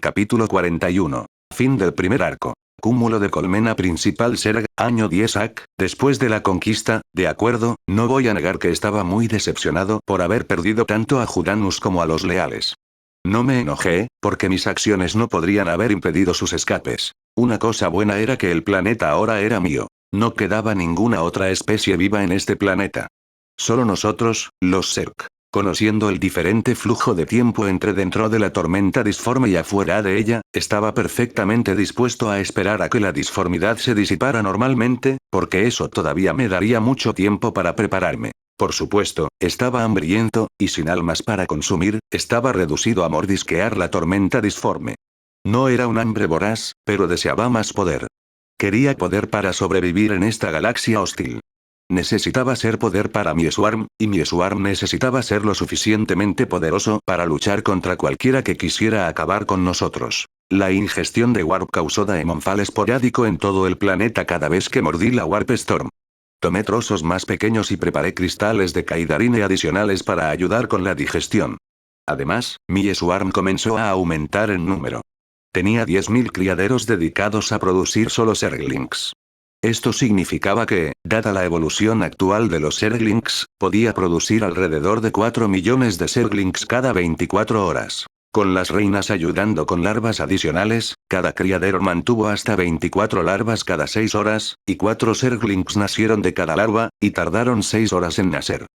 Capítulo 41. Fin del primer arco. Cúmulo de colmena principal Zerg, año 10 AC, después de la conquista, de acuerdo, no voy a negar que estaba muy decepcionado por haber perdido tanto a Judanus como a los leales. No me enojé, porque mis acciones no podrían haber impedido sus escapes. Una cosa buena era que el planeta ahora era mío. No quedaba ninguna otra especie viva en este planeta. Solo nosotros, los Zerg. Conociendo el diferente flujo de tiempo entre dentro de la tormenta disforme y afuera de ella, estaba perfectamente dispuesto a esperar a que la disformidad se disipara normalmente, porque eso todavía me daría mucho tiempo para prepararme. Por supuesto, estaba hambriento, y sin almas para consumir, estaba reducido a mordisquear la tormenta disforme. No era un hambre voraz, pero deseaba más poder. Quería poder para sobrevivir en esta galaxia hostil. Necesitaba ser poder para mi Swarm, y mi Swarm necesitaba ser lo suficientemente poderoso para luchar contra cualquiera que quisiera acabar con nosotros. La ingestión de Warp causó Daemonfall esporádico en todo el planeta cada vez que mordí la Warp Storm. Tomé trozos más pequeños y preparé cristales de Kaidarine adicionales para ayudar con la digestión. Además, mi Swarm comenzó a aumentar en número. Tenía 10.000 criaderos dedicados a producir solo Zerglings. Esto significaba que, dada la evolución actual de los Zerglings, podía producir alrededor de 4 millones de Zerglings cada 24 horas. Con las reinas ayudando con larvas adicionales, cada criadero mantuvo hasta 24 larvas cada 6 horas, y 4 Zerglings nacieron de cada larva, y tardaron 6 horas en nacer.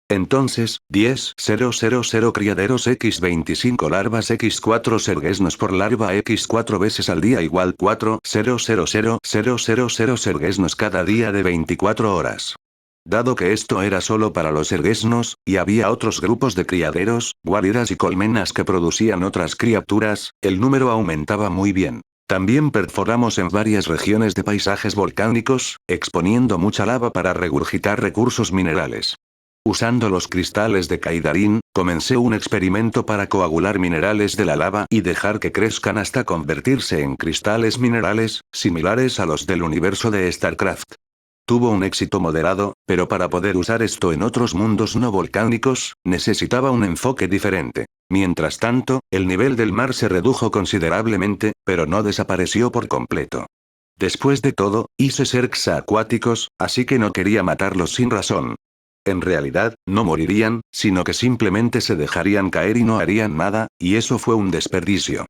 Entonces, 10.000 criaderos x 25 larvas x 4 serguesnos por larva x 4 veces al día igual 4.000.000 serguesnos cada día de 24 horas. Dado que esto era solo para los serguesnos, y había otros grupos de criaderos, guaridas y colmenas que producían otras criaturas, el número aumentaba muy bien. También perforamos en varias regiones de paisajes volcánicos, exponiendo mucha lava para regurgitar recursos minerales. Usando los cristales de Kaidarin, comencé un experimento para coagular minerales de la lava y dejar que crezcan hasta convertirse en cristales minerales, similares a los del universo de StarCraft. Tuvo un éxito moderado, pero para poder usar esto en otros mundos no volcánicos, necesitaba un enfoque diferente. Mientras tanto, el nivel del mar se redujo considerablemente, pero no desapareció por completo. Después de todo, hice Zergs acuáticos, así que no quería matarlos sin razón. En realidad, no morirían, sino que simplemente se dejarían caer y no harían nada, y eso fue un desperdicio.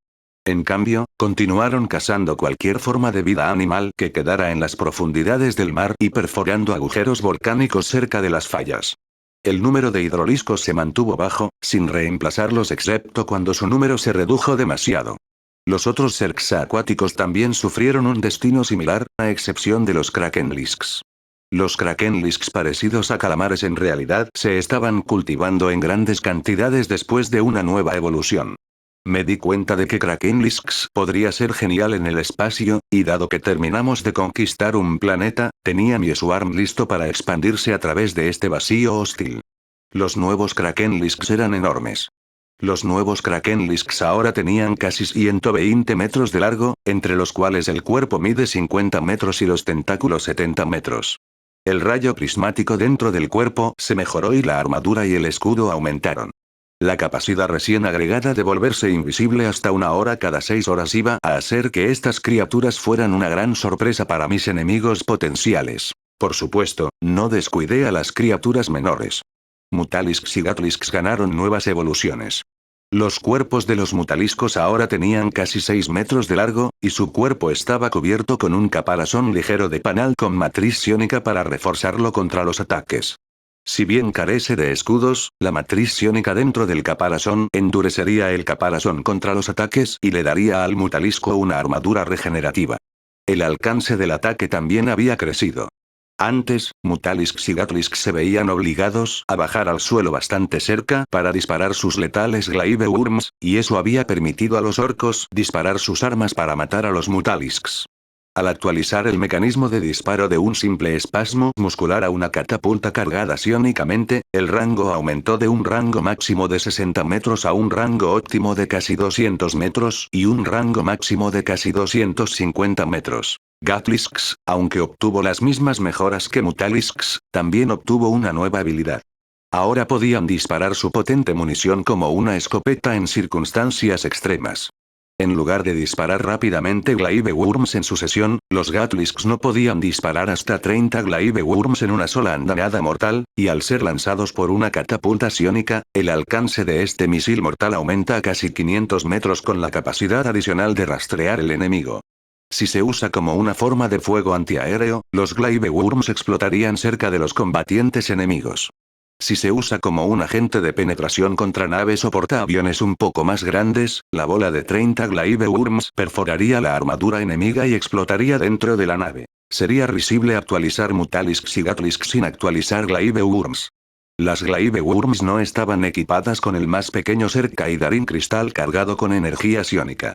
En cambio, continuaron cazando cualquier forma de vida animal que quedara en las profundidades del mar y perforando agujeros volcánicos cerca de las fallas. El número de hidroliscos se mantuvo bajo, sin reemplazarlos excepto cuando su número se redujo demasiado. Los otros Zergs acuáticos también sufrieron un destino similar, a excepción de los Krakenlisks. Los Krakenlisks parecidos a calamares en realidad se estaban cultivando en grandes cantidades después de una nueva evolución. Me di cuenta de que Krakenlisks podría ser genial en el espacio, y dado que terminamos de conquistar un planeta, tenía mi Swarm listo para expandirse a través de este vacío hostil. Los nuevos Krakenlisks eran enormes. Los nuevos Krakenlisks ahora tenían casi 120 metros de largo, entre los cuales el cuerpo mide 50 metros y los tentáculos 70 metros. El rayo prismático dentro del cuerpo se mejoró y la armadura y el escudo aumentaron. La capacidad recién agregada de volverse invisible hasta 1 hora cada 6 horas iba a hacer que estas criaturas fueran una gran sorpresa para mis enemigos potenciales. Por supuesto, no descuidé a las criaturas menores. Mutalisks y Gatlisks ganaron nuevas evoluciones. Los cuerpos de los mutaliscos ahora tenían casi 6 metros de largo, y su cuerpo estaba cubierto con un caparazón ligero de panal con matriz psiónica para reforzarlo contra los ataques. Si bien carece de escudos, la matriz psiónica dentro del caparazón endurecería el caparazón contra los ataques y le daría al mutalisco una armadura regenerativa. El alcance del ataque también había crecido. Antes, Mutalisks y Gatlisks se veían obligados a bajar al suelo bastante cerca para disparar sus letales Glaive Worms, y eso había permitido a los orcos disparar sus armas para matar a los Mutalisks. Al actualizar el mecanismo de disparo de un simple espasmo muscular a una catapulta cargada psiónicamente, el rango aumentó de un rango máximo de 60 metros a un rango óptimo de casi 200 metros y un rango máximo de casi 250 metros. Gatlisks, aunque obtuvo las mismas mejoras que Mutalisks, también obtuvo una nueva habilidad. Ahora podían disparar su potente munición como una escopeta en circunstancias extremas. En lugar de disparar rápidamente Glaive Worms en sucesión, los Gatlisks no podían disparar hasta 30 Glaive Worms en una sola andanada mortal, y al ser lanzados por una catapulta psiónica, el alcance de este misil mortal aumenta a casi 500 metros con la capacidad adicional de rastrear el enemigo. Si se usa como una forma de fuego antiaéreo, los Glaive Worms explotarían cerca de los combatientes enemigos. Si se usa como un agente de penetración contra naves o portaaviones un poco más grandes, la bola de 30 Glaive Worms perforaría la armadura enemiga y explotaría dentro de la nave. Sería risible actualizar Mutalisks y Gatlisks sin actualizar Glaive Worms. Las Glaive Worms no estaban equipadas con el más pequeño Ser Kaidarin cristal cargado con energía psiónica.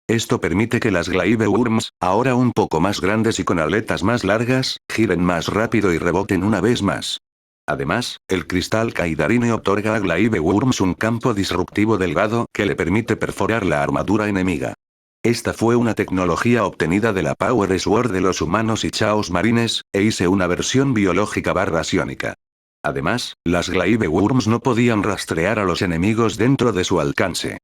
Esto permite que las Glaive Worms, ahora un poco más grandes y con aletas más largas, giren más rápido y reboten una vez más. Además, el cristal Kaidarine otorga a Glaive Worms un campo disruptivo delgado que le permite perforar la armadura enemiga. Esta fue una tecnología obtenida de la Power Sword de los humanos y Chaos Marines, e hice una versión biológica / psiónica. Además, las Glaive Worms no podían rastrear a los enemigos dentro de su alcance.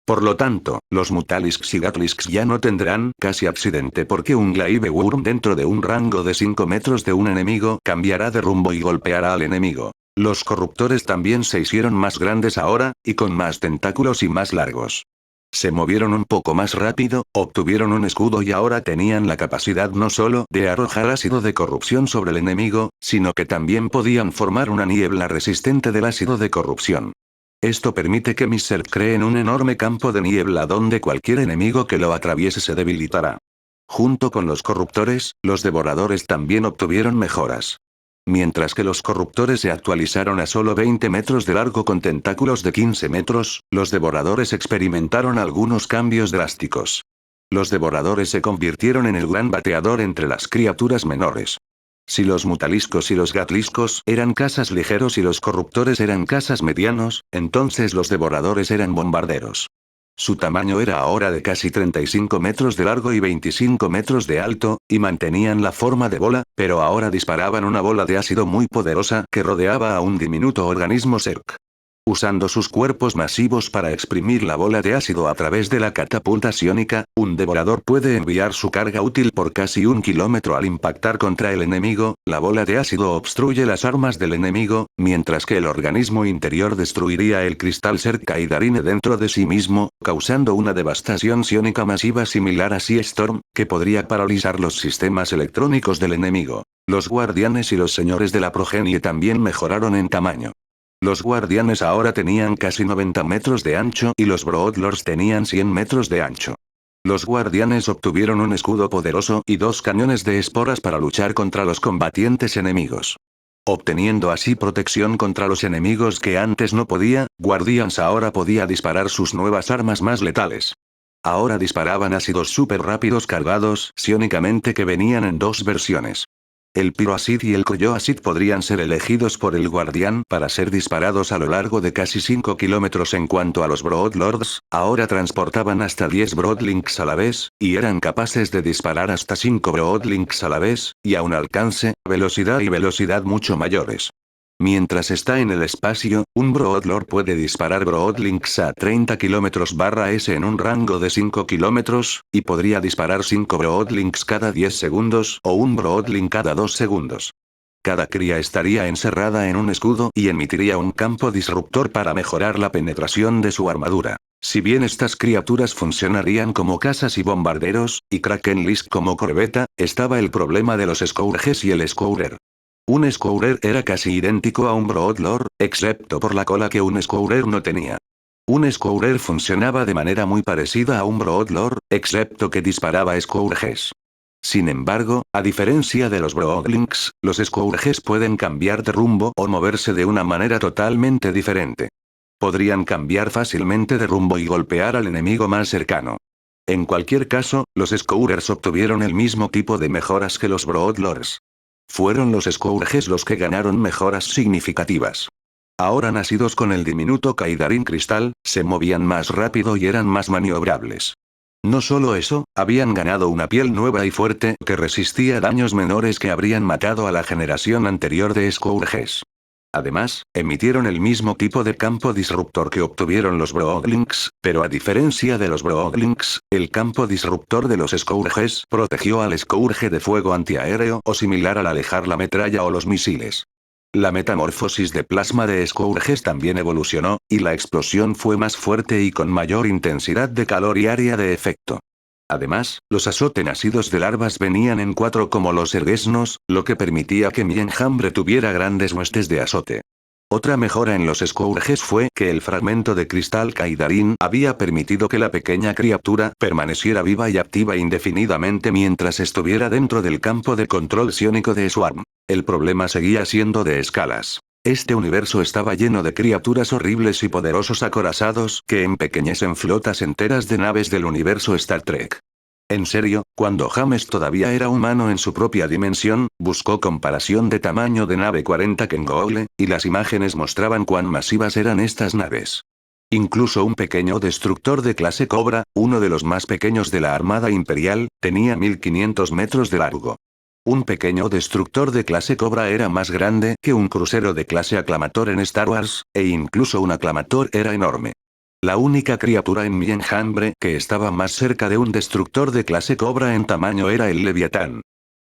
Por lo tanto, los Mutalisks y Gatlisks ya no tendrán casi accidente porque un Glaive Worm dentro de un rango de 5 metros de un enemigo cambiará de rumbo y golpeará al enemigo. Los corruptores también se hicieron más grandes ahora, y con más tentáculos y más largos. Se movieron un poco más rápido, obtuvieron un escudo y ahora tenían la capacidad no solo de arrojar ácido de corrupción sobre el enemigo, sino que también podían formar una niebla resistente del ácido de corrupción. Esto permite que mis Ser creen un enorme campo de niebla donde cualquier enemigo que lo atraviese se debilitará. Junto con los corruptores, los devoradores también obtuvieron mejoras. Mientras que los corruptores se actualizaron a solo 20 metros de largo con tentáculos de 15 metros, los devoradores experimentaron algunos cambios drásticos. Los devoradores se convirtieron en el gran bateador entre las criaturas menores. Si los mutaliscos y los gatliscos eran cazas ligeros y los corruptores eran cazas medianos, entonces los devoradores eran bombarderos. Su tamaño era ahora de casi 35 metros de largo y 25 metros de alto, y mantenían la forma de bola, pero ahora disparaban una bola de ácido muy poderosa que rodeaba a un diminuto organismo Zerg. Usando sus cuerpos masivos para exprimir la bola de ácido a través de la catapulta psiónica, un devorador puede enviar su carga útil por casi 1 kilómetro al impactar contra el enemigo. La bola de ácido obstruye las armas del enemigo, mientras que el organismo interior destruiría el cristal Ser Kaidarine dentro de sí mismo, causando una devastación psiónica masiva similar a Sea Storm, que podría paralizar los sistemas electrónicos del enemigo. Los guardianes y los señores de la progenie también mejoraron en tamaño. Los guardianes ahora tenían casi 90 metros de ancho y los Broodlords tenían 100 metros de ancho. Los guardianes obtuvieron un escudo poderoso y 2 cañones de esporas para luchar contra los combatientes enemigos. Obteniendo así protección contra los enemigos que antes no podía, Guardians ahora podía disparar sus nuevas armas más letales. Ahora disparaban ácidos súper rápidos cargados psiónicamente que venían en 2 versiones. El Pyroacid y el Cryoacid podrían ser elegidos por el guardián para ser disparados a lo largo de casi 5 kilómetros. En cuanto a los Broodlords, ahora transportaban hasta 10 Broodlinks a la vez, y eran capaces de disparar hasta 5 Broodlinks a la vez, y a un alcance, velocidad y velocidad mucho mayores. Mientras está en el espacio, un Broodlord puede disparar Broodlinks a 30 km/s en un rango de 5 kilómetros, y podría disparar 5 Broodlinks cada 10 segundos o un Broodlink cada 2 segundos. Cada cría estaría encerrada en un escudo y emitiría un campo disruptor para mejorar la penetración de su armadura. Si bien estas criaturas funcionarían como cazas y bombarderos, y Krakenlisk como corbeta, estaba el problema de los Scourges y el Scourer. Un Scourer era casi idéntico a un Broodlord, excepto por la cola que un Scourer no tenía. Un Scourer funcionaba de manera muy parecida a un Broodlord, excepto que disparaba Scourges. Sin embargo, a diferencia de los Broodlinks, los Scourges pueden cambiar de rumbo o moverse de una manera totalmente diferente. Podrían cambiar fácilmente de rumbo y golpear al enemigo más cercano. En cualquier caso, los Scourers obtuvieron el mismo tipo de mejoras que los Broodlords. Fueron los Scourges los que ganaron mejoras significativas. Ahora nacidos con el diminuto Kaidarin cristal, se movían más rápido y eran más maniobrables. No solo eso, habían ganado una piel nueva y fuerte que resistía daños menores que habrían matado a la generación anterior de Scourges. Además, emitieron el mismo tipo de campo disruptor que obtuvieron los Brooklynx, pero a diferencia de los Brooklynx, el campo disruptor de los Scourges protegió al Scourge de fuego antiaéreo o similar al alejar la metralla o los misiles. La metamorfosis de plasma de Scourges también evolucionó, y la explosión fue más fuerte y con mayor intensidad de calor y área de efecto. Además, los azote nacidos de larvas venían en 4 como los erguesnos, lo que permitía que mi enjambre tuviera grandes huestes de azote. Otra mejora en los Scourges fue que el fragmento de cristal Kaidarin había permitido que la pequeña criatura permaneciera viva y activa indefinidamente mientras estuviera dentro del campo de control psiónico de Swarm. El problema seguía siendo de escalas. Este universo estaba lleno de criaturas horribles y poderosos acorazados que empequeñecen flotas enteras de naves del universo Star Trek. En serio, cuando James todavía era humano en su propia dimensión, buscó comparación de tamaño de nave 40 en Google, y las imágenes mostraban cuán masivas eran estas naves. Incluso un pequeño destructor de clase Cobra, uno de los más pequeños de la Armada Imperial, tenía 1500 metros de largo. Un pequeño destructor de clase Cobra era más grande que un crucero de clase Aclamator en Star Wars, e incluso un Aclamator era enorme. La única criatura en mi enjambre que estaba más cerca de un destructor de clase Cobra en tamaño era el Leviatán.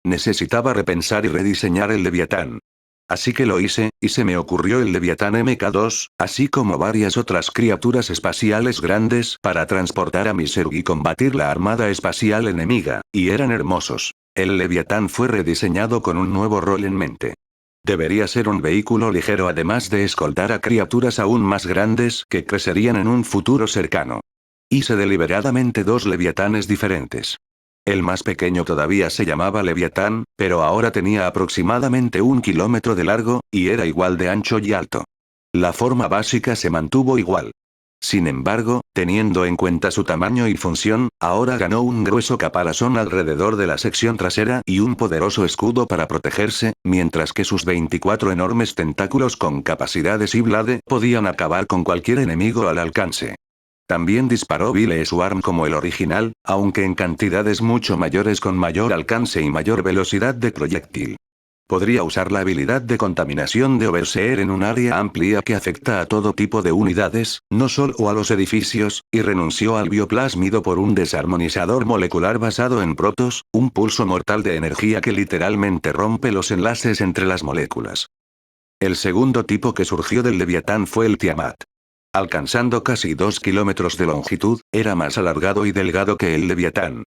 Necesitaba repensar y rediseñar el Leviatán. Así que lo hice, y se me ocurrió el Leviatán MK2, así como varias otras criaturas espaciales grandes para transportar a mi Zerg y combatir la armada espacial enemiga, y eran hermosos. El Leviatán fue rediseñado con un nuevo rol en mente. Debería ser un vehículo ligero además de escoltar a criaturas aún más grandes que crecerían en un futuro cercano. Hice deliberadamente 2 Leviatanes diferentes. El más pequeño todavía se llamaba Leviatán, pero ahora tenía aproximadamente 1 kilómetro de largo, y era igual de ancho y alto. La forma básica se mantuvo igual. Sin embargo, teniendo en cuenta su tamaño y función, ahora ganó un grueso caparazón alrededor de la sección trasera y un poderoso escudo para protegerse, mientras que sus 24 enormes tentáculos con capacidad de Sea-Blade podían acabar con cualquier enemigo al alcance. También disparó Bile Swarm como el original, aunque en cantidades mucho mayores con mayor alcance y mayor velocidad de proyectil. Podría usar la habilidad de contaminación de Overseer en un área amplia que afecta a todo tipo de unidades, no solo a los edificios, y renunció al bioplásmido por un desarmonizador molecular basado en protos, un pulso mortal de energía que literalmente rompe los enlaces entre las moléculas. El segundo tipo que surgió del Leviatán fue el Tiamat. Alcanzando casi 2 kilómetros de longitud, era más alargado y delgado que el Leviatán.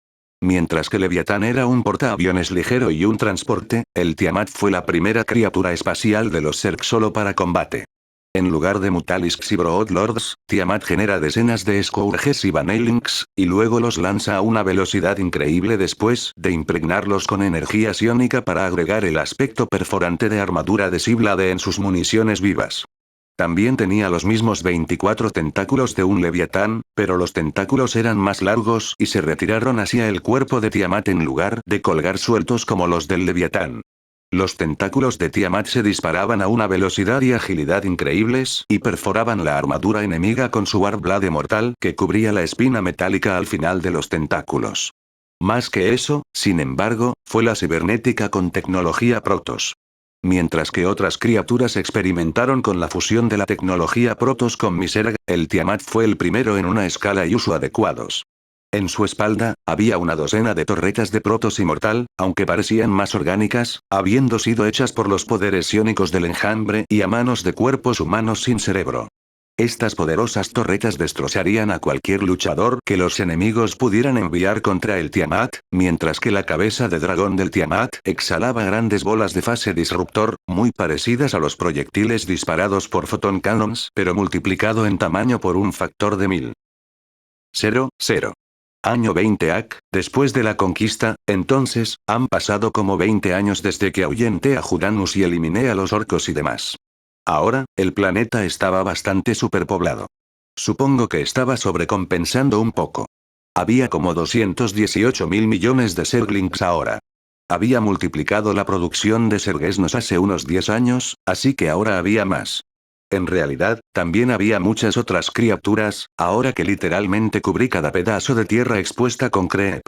Mientras que Leviatán era un portaaviones ligero y un transporte, el Tiamat fue la primera criatura espacial de los Zerg solo para combate. En lugar de Mutalisks y Broodlords, Tiamat genera decenas de Scourges y Banelings, y luego los lanza a una velocidad increíble después de impregnarlos con energía psiónica para agregar el aspecto perforante de armadura de Sea-Blade en sus municiones vivas. También tenía los mismos 24 tentáculos de un Leviatán, pero los tentáculos eran más largos y se retiraron hacia el cuerpo de Tiamat en lugar de colgar sueltos como los del Leviatán. Los tentáculos de Tiamat se disparaban a una velocidad y agilidad increíbles y perforaban la armadura enemiga con su Warblade mortal que cubría la espina metálica al final de los tentáculos. Más que eso, sin embargo, fue la cibernética con tecnología Protoss. Mientras que otras criaturas experimentaron con la fusión de la tecnología Protoss con Zerg, el Tiamat fue el primero en una escala y uso adecuados. En su espalda, había una docena de torretas de Protoss inmortal, aunque parecían más orgánicas, habiendo sido hechas por los poderes psiónicos del enjambre y a manos de cuerpos humanos sin cerebro. Estas poderosas torretas destrozarían a cualquier luchador que los enemigos pudieran enviar contra el Tiamat, mientras que la cabeza de dragón del Tiamat exhalaba grandes bolas de fase disruptor, muy parecidas a los proyectiles disparados por Photon Cannons, pero multiplicado en tamaño por un factor de 1000. 0. Año 20 AC, después de la conquista, entonces, han pasado como 20 años desde que ahuyenté a Judanus y eliminé a los orcos y demás. Ahora, el planeta estaba bastante superpoblado. Supongo que estaba sobrecompensando un poco. Había como 218.000 millones de Zerglings ahora. Había multiplicado la producción de Zergesnos hace unos 10 años, así que ahora había más. En realidad, también había muchas otras criaturas, ahora que literalmente cubrí cada pedazo de tierra expuesta con creep.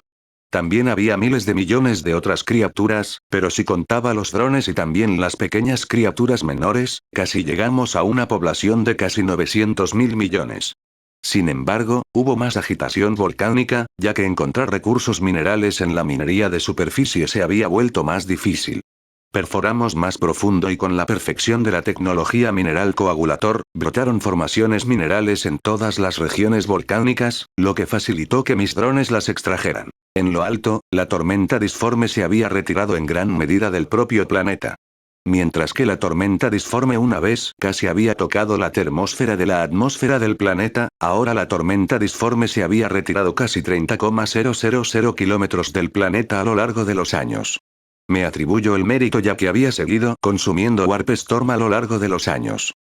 También había miles de millones de otras criaturas, pero si contaba los drones y también las pequeñas criaturas menores, casi llegamos a una población de casi 900.000 millones. Sin embargo, hubo más agitación volcánica, ya que encontrar recursos minerales en la minería de superficie se había vuelto más difícil. Perforamos más profundo y con la perfección de la tecnología mineral coagulator, brotaron formaciones minerales en todas las regiones volcánicas, lo que facilitó que mis drones las extrajeran. En lo alto, la tormenta disforme se había retirado en gran medida del propio planeta. Mientras que la tormenta disforme una vez casi había tocado la termósfera de la atmósfera del planeta, ahora la tormenta disforme se había retirado casi 30,000 kilómetros del planeta a lo largo de los años. Me atribuyo el mérito ya que había seguido consumiendo Warp Storm a lo largo de los años.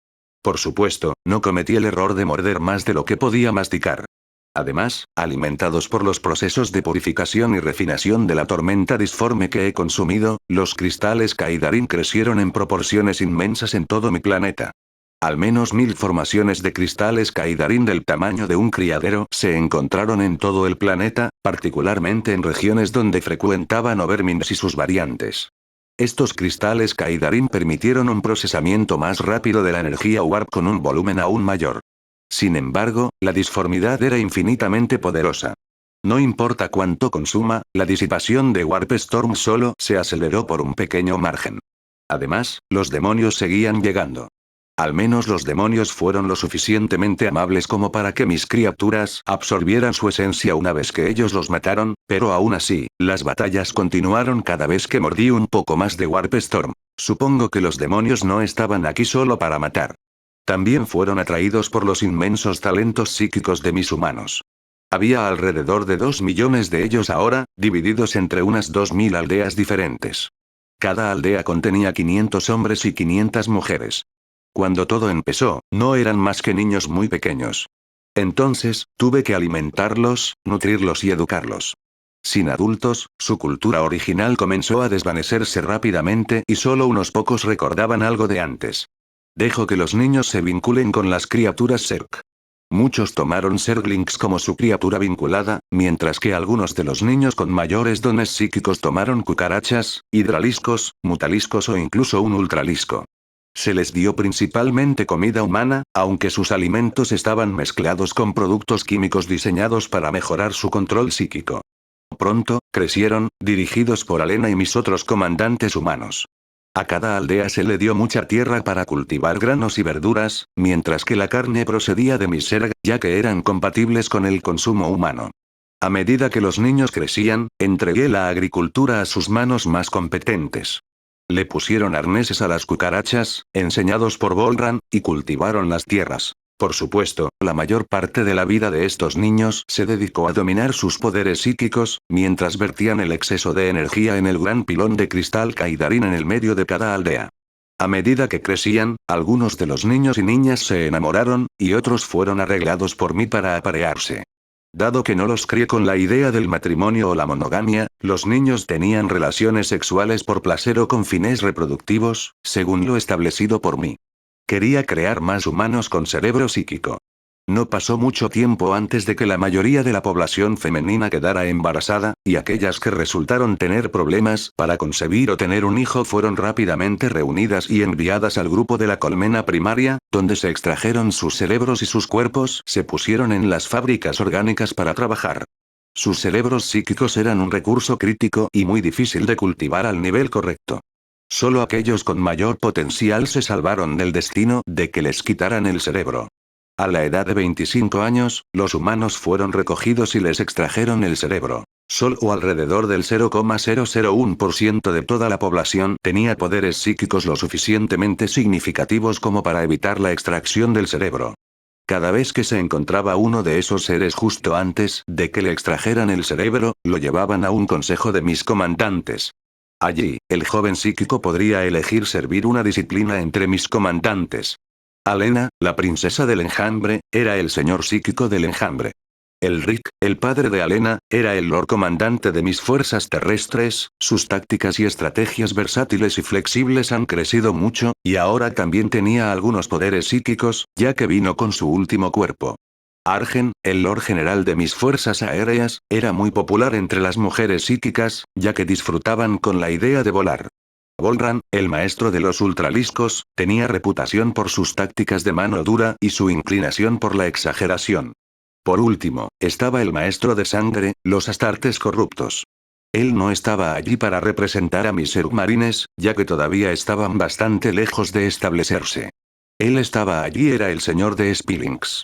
Por supuesto, no cometí el error de morder más de lo que podía masticar. Además, alimentados por los procesos de purificación y refinación de la tormenta disforme que he consumido, los cristales Kaidarin crecieron en proporciones inmensas en todo mi planeta. Al menos 1000 formaciones de cristales Kaidarin del tamaño de un criadero se encontraron en todo el planeta, particularmente en regiones donde frecuentaban Overmind y sus variantes. Estos cristales Kaidarin permitieron un procesamiento más rápido de la energía Warp con un volumen aún mayor. Sin embargo, la disformidad era infinitamente poderosa. No importa cuánto consuma, la disipación de Warp Storm solo se aceleró por un pequeño margen. Además, los demonios seguían llegando. Al menos los demonios fueron lo suficientemente amables como para que mis criaturas absorbieran su esencia una vez que ellos los mataron, pero aún así, las batallas continuaron cada vez que mordí un poco más de Warp Storm. Supongo que los demonios no estaban aquí solo para matar. También fueron atraídos por los inmensos talentos psíquicos de mis humanos. Había alrededor de 2 millones de ellos ahora, divididos entre unas 2000 aldeas diferentes. Cada aldea contenía 500 hombres y 500 mujeres. Cuando todo empezó, no eran más que niños muy pequeños. Entonces, tuve que alimentarlos, nutrirlos y educarlos. Sin adultos, su cultura original comenzó a desvanecerse rápidamente y solo unos pocos recordaban algo de antes. Dejo que los niños se vinculen con las criaturas Zerg. Muchos tomaron Zerglings como su criatura vinculada, mientras que algunos de los niños con mayores dones psíquicos tomaron cucarachas, hidraliscos, mutaliscos o incluso un ultralisco. Se les dio principalmente comida humana, aunque sus alimentos estaban mezclados con productos químicos diseñados para mejorar su control psíquico. Pronto, crecieron, dirigidos por Alena y mis otros comandantes humanos. A cada aldea se le dio mucha tierra para cultivar granos y verduras, mientras que la carne procedía de mis Zerg, ya que eran compatibles con el consumo humano. A medida que los niños crecían, entregué la agricultura a sus manos más competentes. Le pusieron arneses a las cucarachas, enseñados por Volran, y cultivaron las tierras. Por supuesto, la mayor parte de la vida de estos niños se dedicó a dominar sus poderes psíquicos, mientras vertían el exceso de energía en el gran pilón de cristal Kaidarin en el medio de cada aldea. A medida que crecían, algunos de los niños y niñas se enamoraron, y otros fueron arreglados por mí para aparearse. Dado que no los crié con la idea del matrimonio o la monogamia, los niños tenían relaciones sexuales por placer o con fines reproductivos, según lo establecido por mí. Quería crear más humanos con cerebro psíquico. No pasó mucho tiempo antes de que la mayoría de la población femenina quedara embarazada, y aquellas que resultaron tener problemas para concebir o tener un hijo fueron rápidamente reunidas y enviadas al grupo de la colmena primaria, donde se extrajeron sus cerebros y sus cuerpos se pusieron en las fábricas orgánicas para trabajar. Sus cerebros psíquicos eran un recurso crítico y muy difícil de cultivar al nivel correcto. Solo aquellos con mayor potencial se salvaron del destino de que les quitaran el cerebro. A la edad de 25 años, los humanos fueron recogidos y les extrajeron el cerebro. Solo alrededor del 0,001% de toda la población tenía poderes psíquicos lo suficientemente significativos como para evitar la extracción del cerebro. Cada vez que se encontraba uno de esos seres justo antes de que le extrajeran el cerebro, lo llevaban a un consejo de mis comandantes. Allí, el joven psíquico podría elegir servir una disciplina entre mis comandantes. Alena, la princesa del enjambre, era el señor psíquico del enjambre. Elric, el padre de Alena, era el lord comandante de mis fuerzas terrestres, sus tácticas y estrategias versátiles y flexibles han crecido mucho, y ahora también tenía algunos poderes psíquicos, ya que vino con su último cuerpo. Argen, el Lord General de mis fuerzas aéreas, era muy popular entre las mujeres psíquicas, ya que disfrutaban con la idea de volar. Volran, el maestro de los ultraliscos, tenía reputación por sus tácticas de mano dura y su inclinación por la exageración. Por último, estaba el maestro de sangre, los Astartes corruptos. Él no estaba allí para representar a mis submarines, ya que todavía estaban bastante lejos de establecerse. Él estaba allí, era el señor de Spillings.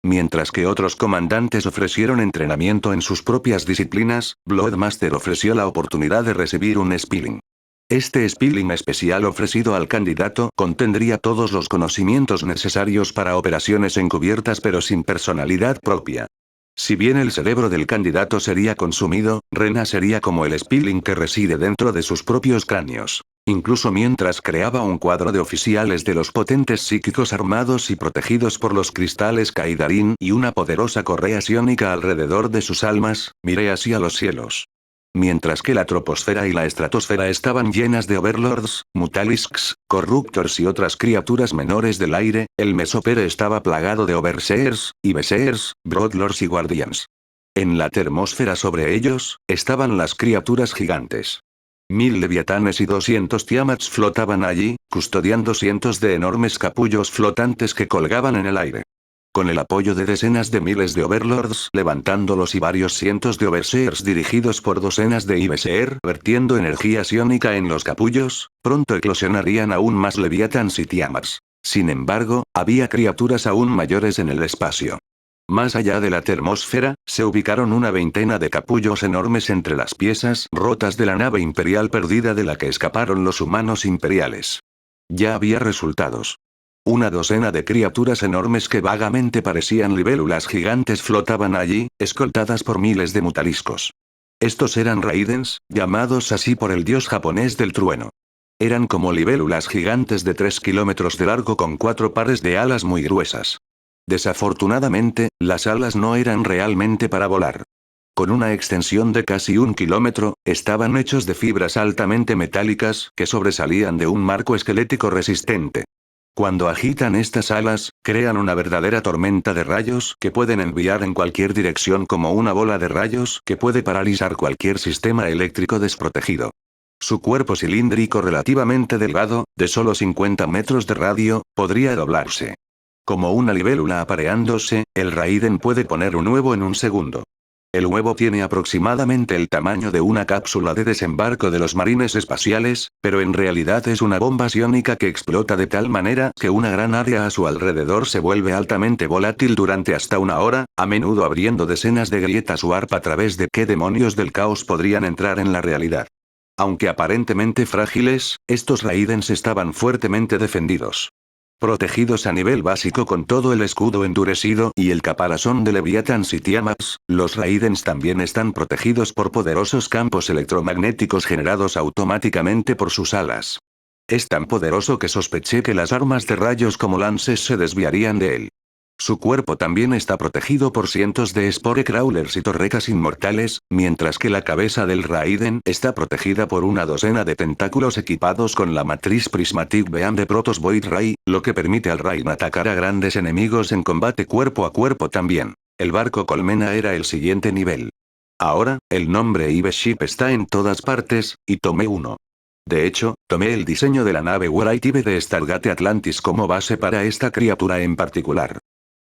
Mientras que otros comandantes ofrecieron entrenamiento en sus propias disciplinas, Bloodmaster ofreció la oportunidad de recibir un Spilling. Este Spilling especial ofrecido al candidato contendría todos los conocimientos necesarios para operaciones encubiertas pero sin personalidad propia. Si bien el cerebro del candidato sería consumido, Rena sería como el Spilling que reside dentro de sus propios cráneos. Incluso mientras creaba un cuadro de oficiales de los potentes psíquicos armados y protegidos por los cristales Kaidarin y una poderosa correa psiónica alrededor de sus almas, miré hacia los cielos. Mientras que la troposfera y la estratosfera estaban llenas de overlords, mutalisks, corruptors y otras criaturas menores del aire, el mesopere estaba plagado de overseers, y beseers, broodlords y guardians. En la termósfera sobre ellos, estaban las criaturas gigantes. 1000 leviatanes y 200 tiamats flotaban allí, custodiando cientos de enormes capullos flotantes que colgaban en el aire. Con el apoyo de decenas de miles de overlords levantándolos y varios cientos de overseers dirigidos por docenas de ibeseer vertiendo energía psiónica en los capullos, pronto eclosionarían aún más leviatans y tiamats. Sin embargo, había criaturas aún mayores en el espacio. Más allá de la termósfera, se ubicaron una veintena de capullos enormes entre las piezas rotas de la nave imperial perdida de la que escaparon los humanos imperiales. Ya había resultados. Una docena de criaturas enormes que vagamente parecían libélulas gigantes flotaban allí, escoltadas por miles de mutaliscos. Estos eran raidens, llamados así por el dios japonés del trueno. Eran como libélulas gigantes de 3 kilómetros de largo con 4 pares de alas muy gruesas. Desafortunadamente, las alas no eran realmente para volar. Con una extensión de casi 1 kilómetro, estaban hechos de fibras altamente metálicas que sobresalían de un marco esquelético resistente. Cuando agitan estas alas, crean una verdadera tormenta de rayos que pueden enviar en cualquier dirección como una bola de rayos que puede paralizar cualquier sistema eléctrico desprotegido. Su cuerpo cilíndrico relativamente delgado, de solo 50 metros de radio, podría doblarse. Como una libélula apareándose, el Raiden puede poner un huevo en un segundo. El huevo tiene aproximadamente el tamaño de una cápsula de desembarco de los marines espaciales, pero en realidad es una bomba psiónica que explota de tal manera que una gran área a su alrededor se vuelve altamente volátil durante hasta una hora, a menudo abriendo decenas de grietas warp a través de qué demonios del caos podrían entrar en la realidad. Aunque aparentemente frágiles, estos Raidens estaban fuertemente defendidos. Protegidos a nivel básico con todo el escudo endurecido y el caparazón de Leviathans y Tiamats, los Raidens también están protegidos por poderosos campos electromagnéticos generados automáticamente por sus alas. Es tan poderoso que sospeché que las armas de rayos como lances se desviarían de él. Su cuerpo también está protegido por cientos de spore crawlers y torrecas inmortales, mientras que la cabeza del Raiden está protegida por una docena de tentáculos equipados con la matriz Prismatic Beam de Protoss Void Ray, lo que permite al Raiden atacar a grandes enemigos en combate cuerpo a cuerpo también. El barco Colmena era el siguiente nivel. Ahora, el nombre Ive Ship está en todas partes, y tomé uno. De hecho, tomé el diseño de la nave White Eve de Stargate Atlantis como base para esta criatura en particular.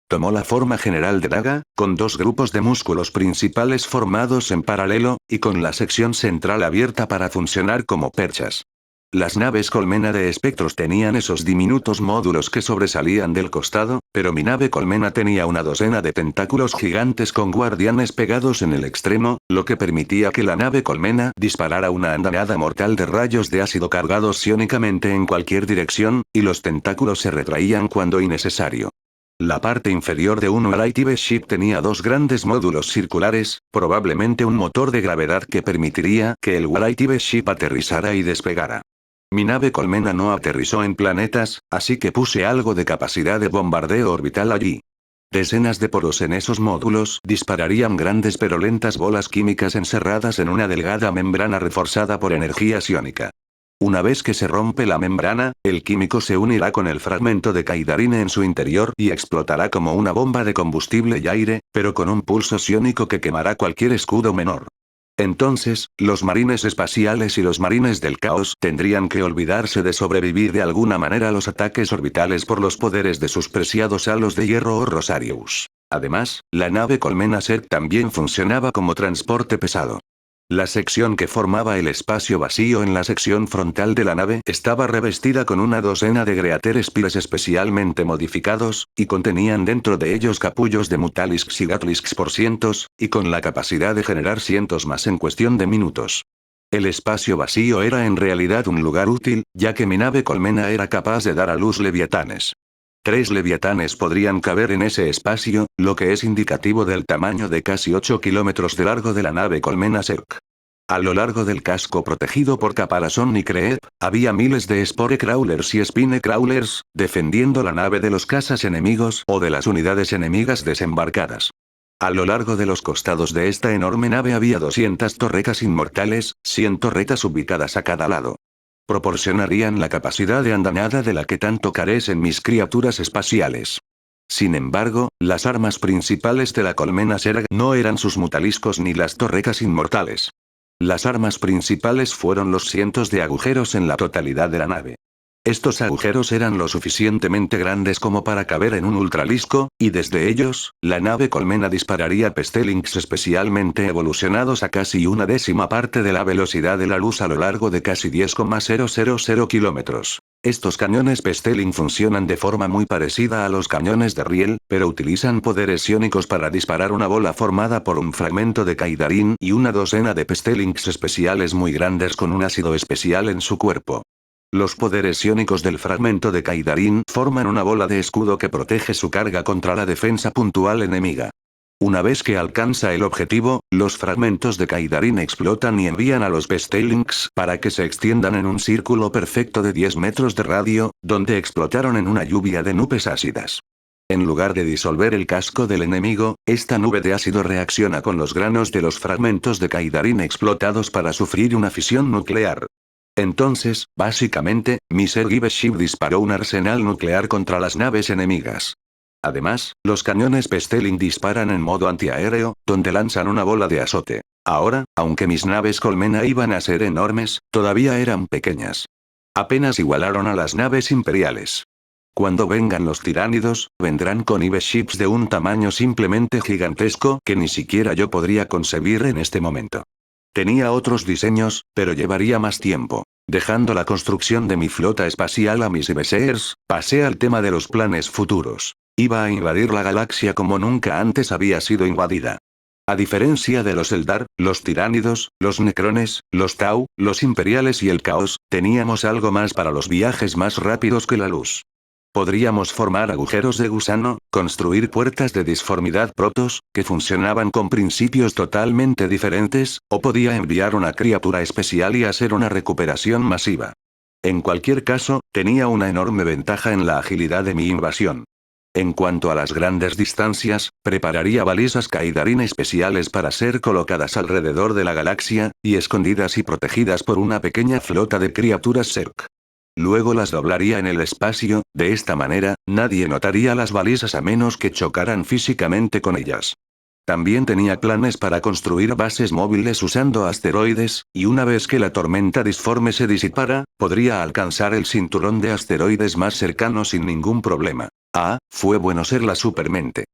Tomó la forma general de daga, con dos grupos de músculos principales formados en paralelo, y con la sección central abierta para funcionar como perchas. Las naves Colmena de espectros tenían esos diminutos módulos que sobresalían del costado, pero mi nave Colmena tenía una docena de tentáculos gigantes con guardianes pegados en el extremo, lo que permitía que la nave Colmena disparara una andanada mortal de rayos de ácido cargados psiónicamente en cualquier dirección, y los tentáculos se retraían cuando innecesario. La parte inferior de un White Eve Ship tenía dos grandes módulos circulares, probablemente un motor de gravedad que permitiría que el White Eve Ship aterrizara y despegara. Mi nave Colmena no aterrizó en planetas, así que puse algo de capacidad de bombardeo orbital allí. Decenas de poros en esos módulos dispararían grandes pero lentas bolas químicas encerradas en una delgada membrana reforzada por energía psiónica. Una vez que se rompe la membrana, el químico se unirá con el fragmento de Kaidarine en su interior y explotará como una bomba de combustible y aire, pero con un pulso psiónico que quemará cualquier escudo menor. Entonces, los marines espaciales y los marines del caos tendrían que olvidarse de sobrevivir de alguna manera a los ataques orbitales por los poderes de sus preciados halos de hierro o Rosarius. Además, la nave Colmena Zerg también funcionaba como transporte pesado. La sección que formaba el espacio vacío en la sección frontal de la nave estaba revestida con una docena de Greater Spires especialmente modificados, y contenían dentro de ellos capullos de Mutalisks y Gatlisks por cientos, y con la capacidad de generar cientos más en cuestión de minutos. El espacio vacío era en realidad un lugar útil, ya que mi nave Colmena era capaz de dar a luz leviatanes. 3 leviatanes podrían caber en ese espacio, lo que es indicativo del tamaño de casi 8 kilómetros de largo de la nave Colmena Zerg. A lo largo del casco protegido por caparazón y creep, había miles de spore crawlers y spine crawlers, defendiendo la nave de los cazas enemigos o de las unidades enemigas desembarcadas. A lo largo de los costados de esta enorme nave había 200 torretas inmortales, 100 torretas ubicadas a cada lado. Proporcionarían la capacidad de andanada de la que tanto carecen mis criaturas espaciales. Sin embargo, las armas principales de la Colmena Zerg no eran sus mutaliscos ni las torretas inmortales. Las armas principales fueron los cientos de agujeros en la totalidad de la nave. Estos agujeros eran lo suficientemente grandes como para caber en un ultralisco, y desde ellos, la nave Colmena dispararía Pestelings especialmente evolucionados a casi una décima parte de la velocidad de la luz a lo largo de casi 10,000 kilómetros. Estos cañones Pesteling funcionan de forma muy parecida a los cañones de riel, pero utilizan poderes iónicos para disparar una bola formada por un fragmento de Kaidarin y una docena de Pestelings especiales muy grandes con un ácido especial en su cuerpo. Los poderes iónicos del fragmento de Kaidarin forman una bola de escudo que protege su carga contra la defensa puntual enemiga. Una vez que alcanza el objetivo, los fragmentos de Kaidarin explotan y envían a los Pestelings para que se extiendan en un círculo perfecto de 10 metros de radio, donde explotaron en una lluvia de nubes ácidas. En lugar de disolver el casco del enemigo, esta nube de ácido reacciona con los granos de los fragmentos de Kaidarin explotados para sufrir una fisión nuclear. Entonces, básicamente, mi Sergive Ship disparó un arsenal nuclear contra las naves enemigas. Además, los cañones Pesteling disparan en modo antiaéreo, donde lanzan una bola de azote. Ahora, aunque mis naves Colmena iban a ser enormes, todavía eran pequeñas. Apenas igualaron a las naves imperiales. Cuando vengan los tiránidos, vendrán con Ive Ships de un tamaño simplemente gigantesco que ni siquiera yo podría concebir en este momento. Tenía otros diseños, pero llevaría más tiempo. Dejando la construcción de mi flota espacial a mis Iveseers, pasé al tema de los planes futuros. Iba a invadir la galaxia como nunca antes había sido invadida. A diferencia de los Eldar, los tiránidos, los necrones, los Tau, los imperiales y el caos, teníamos algo más para los viajes más rápidos que la luz. Podríamos formar agujeros de gusano, construir puertas de disformidad protos, que funcionaban con principios totalmente diferentes, o podía enviar una criatura especial y hacer una recuperación masiva. En cualquier caso, tenía una enorme ventaja en la agilidad de mi invasión. En cuanto a las grandes distancias, prepararía balizas Kaidarin especiales para ser colocadas alrededor de la galaxia, y escondidas y protegidas por una pequeña flota de criaturas Zerg. Luego las doblaría en el espacio, de esta manera, nadie notaría las balizas a menos que chocaran físicamente con ellas. También tenía planes para construir bases móviles usando asteroides, y una vez que la tormenta disforme se disipara, podría alcanzar el cinturón de asteroides más cercano sin ningún problema. Fue bueno ser la supermente.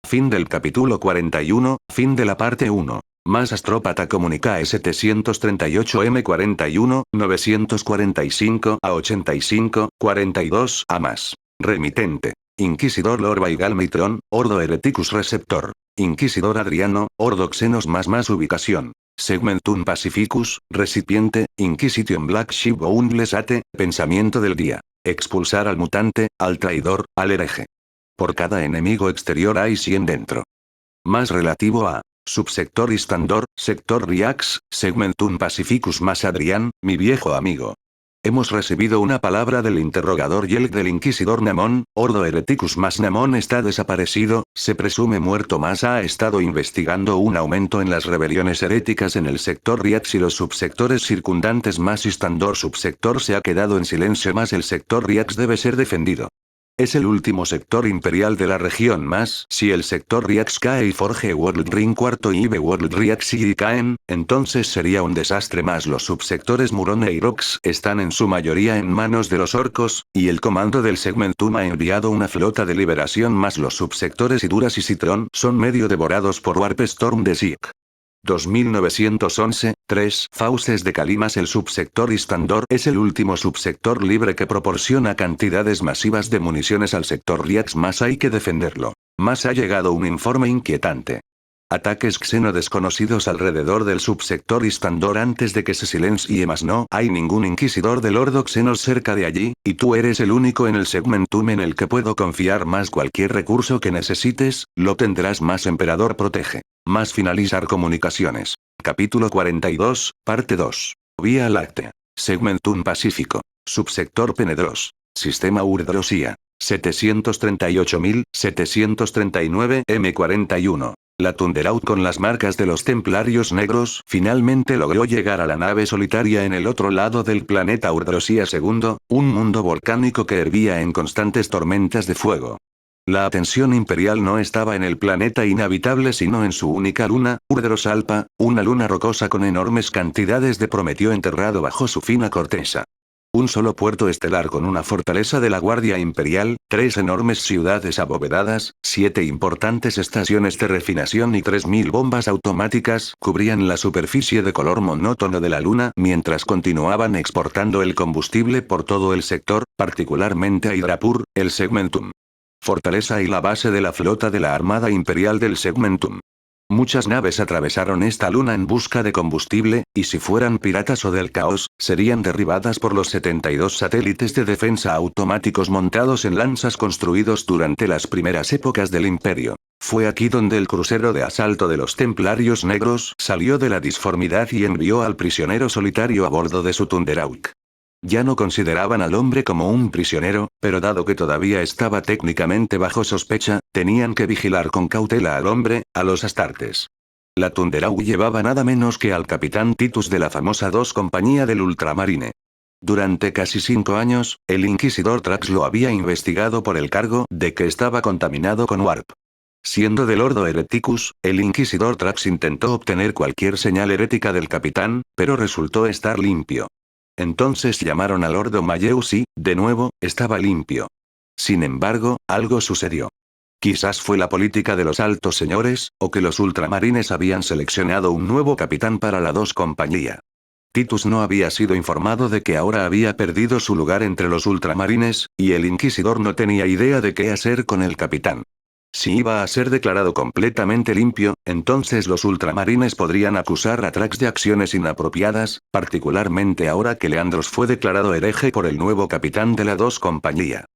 Fin del capítulo 41, fin de la parte 1. Más Astrópata Comunicae 738 M41, 945 a 85, 42 a más. Remitente. Inquisidor Lord Vaigal Mitron, Ordo Hereticus Receptor. Inquisidor Adriano, Ordo Xenos más ubicación. Segmentum Pacificus, recipiente, Inquisition Black Ship Boundless Ate, pensamiento del día. Expulsar al mutante, al traidor, al hereje. Por cada enemigo exterior hay 100 dentro. Más relativo a Subsector Istandor, Sector Riax, Segmentum Pacificus más Adrián, mi viejo amigo. Hemos recibido una palabra del interrogador Yelk del Inquisidor Namón, Ordo Hereticus más Namón está desaparecido, se presume muerto más ha estado investigando un aumento en las rebeliones heréticas en el sector Riax y los subsectores circundantes más Istandor subsector se ha quedado en silencio más el sector Riax debe ser defendido. Es el último sector imperial de la región más si el sector Riax cae y Forge World Ring IV y Ibe World Riax y caen, entonces sería un desastre más los subsectores Murone y Rox están en su mayoría en manos de los orcos, y el comando del Segmentum ha enviado una flota de liberación más los subsectores Iduras y Citron son medio devorados por Warp Storm de Zik. 2911, 3. Fauces de Kalimas el subsector Istandor es el último subsector libre que proporciona cantidades masivas de municiones al sector Riax más hay que defenderlo. Más ha llegado un informe inquietante. Ataques xeno desconocidos alrededor del subsector Istandor antes de que se silencie más no hay ningún inquisidor del Ordo Xenos cerca de allí, y tú eres el único en el Segmentum en el que puedo confiar más cualquier recurso que necesites, lo tendrás más emperador protege. Más finalizar comunicaciones. Capítulo 42, parte 2. Vía Láctea. Segmentum Pacífico. Subsector Penedros. Sistema Urdrosia. 738.739 M41. La Thunderaut con las marcas de los Templarios Negros finalmente logró llegar a la nave solitaria en el otro lado del planeta Urdrosia II, un mundo volcánico que hervía en constantes tormentas de fuego. La atención imperial no estaba en el planeta inhabitable sino en su única luna, Urdros Alpha, una luna rocosa con enormes cantidades de prometio enterrado bajo su fina corteza. Un solo puerto estelar con una fortaleza de la Guardia Imperial, 3 enormes ciudades abovedadas, 7 importantes estaciones de refinación y 3000 bombas automáticas cubrían la superficie de color monótono de la Luna mientras continuaban exportando el combustible por todo el sector, particularmente a Hydrapur, el Segmentum. Fortaleza y la base de la flota de la Armada Imperial del Segmentum. Muchas naves atravesaron esta luna en busca de combustible, y si fueran piratas o del caos, serían derribadas por los 72 satélites de defensa automáticos montados en lanzas construidos durante las primeras épocas del Imperio. Fue aquí donde el crucero de asalto de los Templarios Negros salió de la disformidad y envió al prisionero solitario a bordo de su Thunderauk. Ya no consideraban al hombre como un prisionero, pero dado que todavía estaba técnicamente bajo sospecha, tenían que vigilar con cautela al hombre, a los Astartes. La Thunderauk llevaba nada menos que al capitán Titus de la famosa 2 Compañía del Ultramarine. Durante casi 5 años, el inquisidor Trax lo había investigado por el cargo de que estaba contaminado con Warp. Siendo del Ordo Hereticus, el inquisidor Trax intentó obtener cualquier señal herética del capitán, pero resultó estar limpio. Entonces llamaron al Ordo Mayeus y, de nuevo, estaba limpio. Sin embargo, algo sucedió. Quizás fue la política de los altos señores, o que los ultramarines habían seleccionado un nuevo capitán para la 2 Compañía. Titus no había sido informado de que ahora había perdido su lugar entre los ultramarines, y el inquisidor no tenía idea de qué hacer con el capitán. Si iba a ser declarado completamente limpio, entonces los ultramarines podrían acusar a Trax de acciones inapropiadas, particularmente ahora que Leandros fue declarado hereje por el nuevo capitán de la 2 Compañía.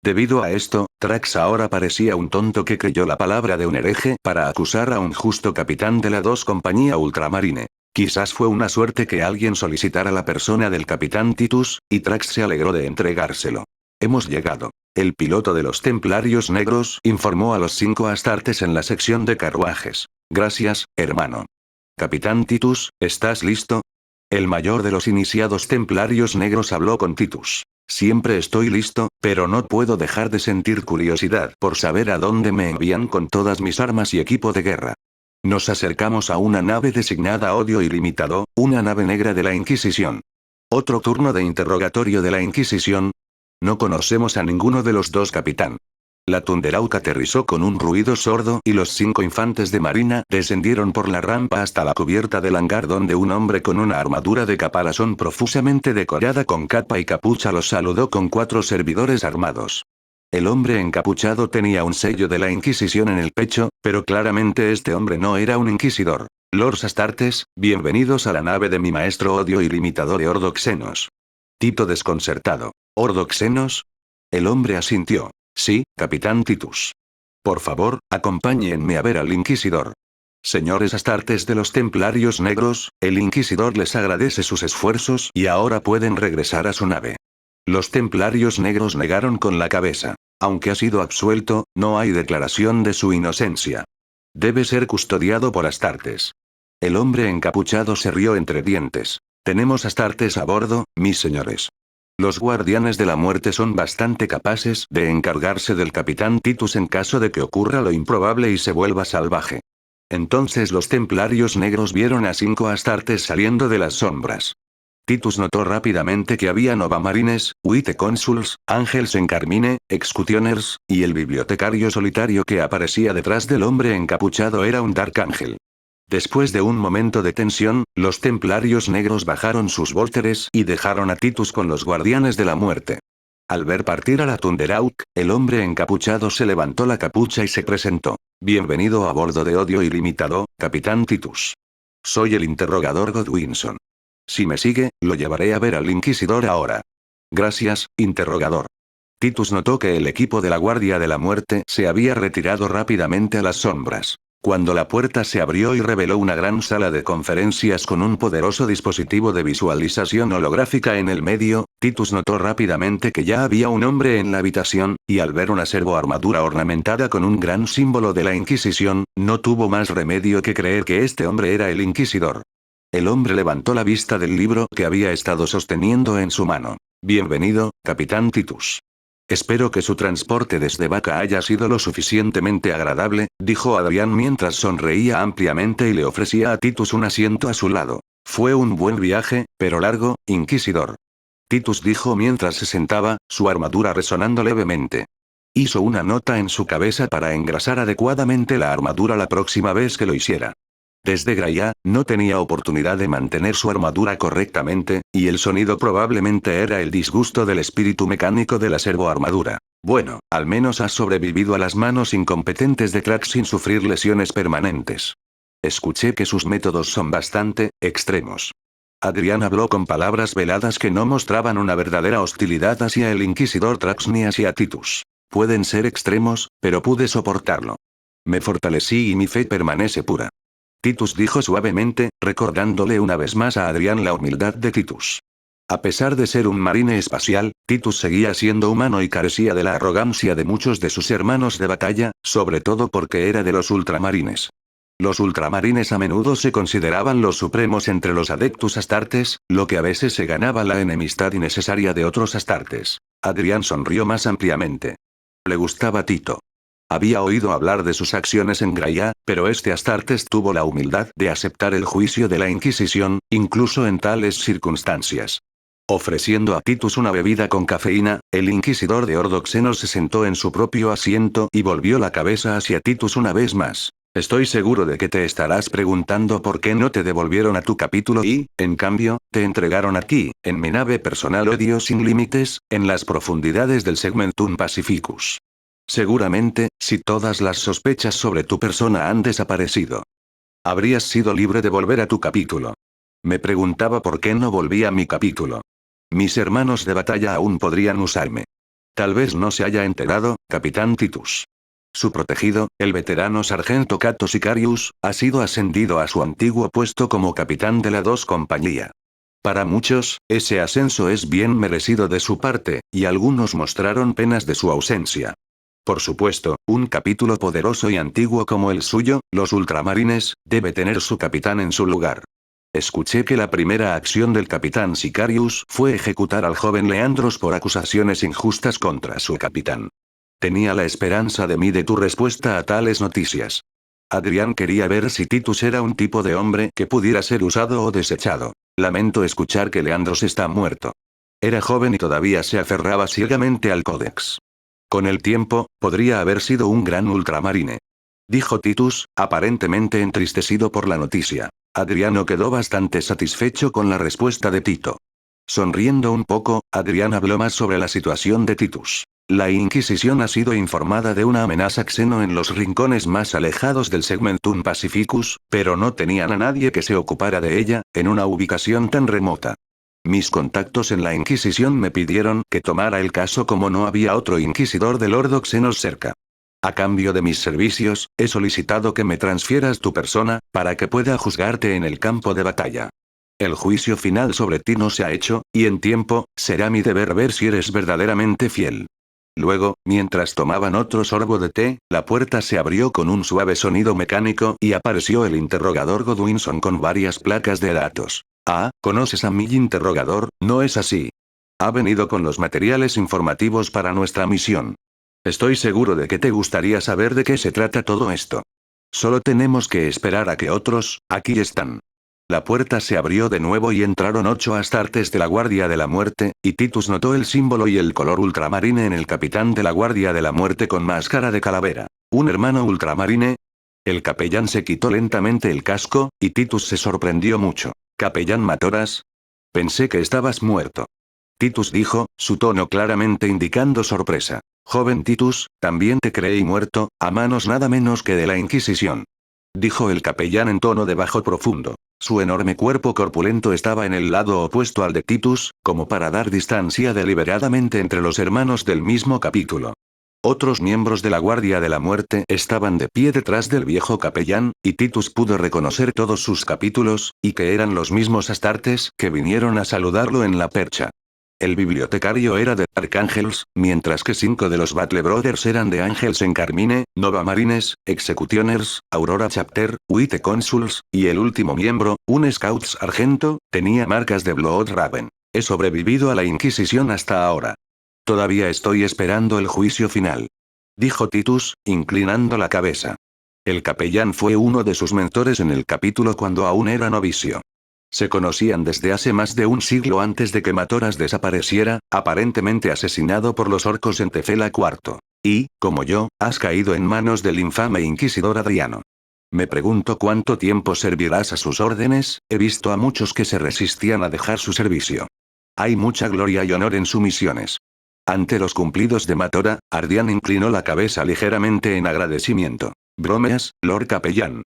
Debido a esto, Trax ahora parecía un tonto que creyó la palabra de un hereje para acusar a un justo capitán de la 2 Compañía Ultramarine. Quizás fue una suerte que alguien solicitara la persona del capitán Titus, y Trax se alegró de entregárselo. Hemos llegado. El piloto de los Templarios Negros informó a los 5 Astartes en la sección de carruajes. Gracias, hermano. Capitán Titus, ¿estás listo? El mayor de los iniciados Templarios Negros habló con Titus. Siempre estoy listo, pero no puedo dejar de sentir curiosidad por saber a dónde me envían con todas mis armas y equipo de guerra. Nos acercamos a una nave designada Odio Ilimitado, una nave negra de la Inquisición. Otro turno de interrogatorio de la Inquisición. No conocemos a ninguno de los 2 capitán. La Thunderauk aterrizó con un ruido sordo y los 5 infantes de marina descendieron por la rampa hasta la cubierta del hangar donde un hombre con una armadura de caparazón profusamente decorada con capa y capucha los saludó con 4 servidores armados. El hombre encapuchado tenía un sello de la Inquisición en el pecho, pero claramente este hombre no era un inquisidor. Lords Astartes, bienvenidos a la nave de mi maestro Odio Ilimitado de Ordo Xenos. Tito desconcertado. ¿Ordo Xenos? El hombre asintió. Sí, capitán Titus. Por favor, acompáñenme a ver al inquisidor. Señores astartes de los Templarios Negros, el Inquisidor les agradece sus esfuerzos y ahora pueden regresar a su nave. Los Templarios Negros negaron con la cabeza. Aunque ha sido absuelto, no hay declaración de su inocencia. Debe ser custodiado por astartes. El hombre encapuchado se rió entre dientes. Tenemos astartes a bordo, mis señores. Los guardianes de la muerte son bastante capaces de encargarse del capitán Titus en caso de que ocurra lo improbable y se vuelva salvaje. Entonces los templarios negros vieron a 5 astartes saliendo de las sombras. Titus notó rápidamente que había novamarines, Consuls, Ángels en Carmine, Executioners, y el bibliotecario solitario que aparecía detrás del hombre encapuchado era un Dark Angel. Después de un momento de tensión, los templarios negros bajaron sus vólteres y dejaron a Titus con los guardianes de la muerte. Al ver partir a la Thunderauk, el hombre encapuchado se levantó la capucha y se presentó. Bienvenido a bordo de Odio Ilimitado, Capitán Titus. Soy el interrogador Godwinson. Si me sigue, lo llevaré a ver al Inquisidor ahora. Gracias, interrogador. Titus notó que el equipo de la Guardia de la Muerte se había retirado rápidamente a las sombras. Cuando la puerta se abrió y reveló una gran sala de conferencias con un poderoso dispositivo de visualización holográfica en el medio, Titus notó rápidamente que ya había un hombre en la habitación, y al ver una servoarmadura ornamentada con un gran símbolo de la Inquisición, no tuvo más remedio que creer que este hombre era el Inquisidor. El hombre levantó la vista del libro que había estado sosteniendo en su mano. Bienvenido, Capitán Titus. Espero que su transporte desde Vaca haya sido lo suficientemente agradable, dijo Adrián mientras sonreía ampliamente y le ofrecía a Titus un asiento a su lado. Fue un buen viaje, pero largo, Inquisidor. Titus dijo mientras se sentaba, su armadura resonando levemente. Hizo una nota en su cabeza para engrasar adecuadamente la armadura la próxima vez que lo hiciera. Desde Graia, no tenía oportunidad de mantener su armadura correctamente, y el sonido probablemente era el disgusto del espíritu mecánico de la servoarmadura. Bueno, al menos has sobrevivido a las manos incompetentes de Crack sin sufrir lesiones permanentes. Escuché que sus métodos son bastante extremos. Adrián habló con palabras veladas que no mostraban una verdadera hostilidad hacia el Inquisidor Trax ni hacia Titus. Pueden ser extremos, pero pude soportarlo. Me fortalecí y mi fe permanece pura. Titus dijo suavemente, recordándole una vez más a Adrián la humildad de Titus. A pesar de ser un marine espacial, Titus seguía siendo humano y carecía de la arrogancia de muchos de sus hermanos de batalla, sobre todo porque era de los ultramarines. Los ultramarines a menudo se consideraban los supremos entre los adeptus astartes, lo que a veces se ganaba la enemistad innecesaria de otros astartes. Adrián sonrió más ampliamente. Le gustaba Tito. Había oído hablar de sus acciones en Graia, pero este Astartes tuvo la humildad de aceptar el juicio de la Inquisición, incluso en tales circunstancias. Ofreciendo a Titus una bebida con cafeína, el inquisidor de Ordoxenos se sentó en su propio asiento y volvió la cabeza hacia Titus una vez más. Estoy seguro de que te estarás preguntando por qué no te devolvieron a tu capítulo y, en cambio, te entregaron aquí, en mi nave personal Odio sin límites, en las profundidades del Segmentum Pacificus. Seguramente, si todas las sospechas sobre tu persona han desaparecido, habrías sido libre de volver a tu capítulo. Me preguntaba por qué no volví a mi capítulo. Mis hermanos de batalla aún podrían usarme. Tal vez no se haya enterado, Capitán Titus. Su protegido, el veterano sargento Cato Sicarius, ha sido ascendido a su antiguo puesto como capitán de la 2 compañía. Para muchos, ese ascenso es bien merecido de su parte, y algunos mostraron penas de su ausencia. Por supuesto, un capítulo poderoso y antiguo como el suyo, los ultramarines, debe tener su capitán en su lugar. Escuché que la primera acción del capitán Sicarius fue ejecutar al joven Leandros por acusaciones injustas contra su capitán. Tenía la esperanza de tu respuesta a tales noticias. Adrián quería ver si Titus era un tipo de hombre que pudiera ser usado o desechado. Lamento escuchar que Leandros está muerto. Era joven y todavía se aferraba ciegamente al Códex. Con el tiempo, podría haber sido un gran ultramarine. Dijo Titus, aparentemente entristecido por la noticia. Adriano quedó bastante satisfecho con la respuesta de Tito. Sonriendo un poco, Adrián habló más sobre la situación de Titus. La Inquisición ha sido informada de una amenaza xeno en los rincones más alejados del Segmentum Pacificus, pero no tenían a nadie que se ocupara de ella, en una ubicación tan remota. Mis contactos en la Inquisición me pidieron que tomara el caso como no había otro inquisidor del Ordoxenos cerca. A cambio de mis servicios, he solicitado que me transfieras tu persona, para que pueda juzgarte en el campo de batalla. El juicio final sobre ti no se ha hecho, y en tiempo, será mi deber ver si eres verdaderamente fiel. Luego, mientras tomaban otro sorbo de té, la puerta se abrió con un suave sonido mecánico y apareció el interrogador Godwinson con varias placas de datos. Ah, ¿conoces a mi interrogador? ¿No es así? Ha venido con los materiales informativos para nuestra misión. Estoy seguro de que te gustaría saber de qué se trata todo esto. Solo tenemos que esperar a que otros, aquí están. La puerta se abrió de nuevo y entraron 8 astartes de la Guardia de la Muerte, y Titus notó el símbolo y el color ultramarine en el capitán de la Guardia de la Muerte con máscara de calavera. ¿Un hermano ultramarine? El capellán se quitó lentamente el casco, y Titus se sorprendió mucho. ¿Capellán Matoras? Pensé que estabas muerto. Titus dijo, su tono claramente indicando sorpresa. Joven Titus, también te creí muerto, a manos nada menos que de la Inquisición. Dijo el capellán en tono de bajo profundo. Su enorme cuerpo corpulento estaba en el lado opuesto al de Titus, como para dar distancia deliberadamente entre los hermanos del mismo capítulo. Otros miembros de la Guardia de la Muerte estaban de pie detrás del viejo capellán, y Titus pudo reconocer todos sus capítulos, y que eran los mismos astartes que vinieron a saludarlo en la percha. El bibliotecario era de Arcángels, mientras que 5 de los Battle Brothers eran de Ángels en Carmine, Nova Marines, Executioners, Aurora Chapter, White Consuls, y el último miembro, un Scouts Argento, tenía marcas de Blood Raven. He sobrevivido a la Inquisición hasta ahora. Todavía estoy esperando el juicio final. Dijo Titus, inclinando la cabeza. El capellán fue uno de sus mentores en el capítulo cuando aún era novicio. Se conocían desde hace más de un siglo antes de que Matoras desapareciera, aparentemente asesinado por los orcos en Tefela IV. Y, como yo, has caído en manos del infame inquisidor Adriano. Me pregunto cuánto tiempo servirás a sus órdenes, he visto a muchos que se resistían a dejar su servicio. Hay mucha gloria y honor en sus misiones. Ante los cumplidos de Matora, Ardian inclinó la cabeza ligeramente en agradecimiento. Bromeas, Lord Capellán.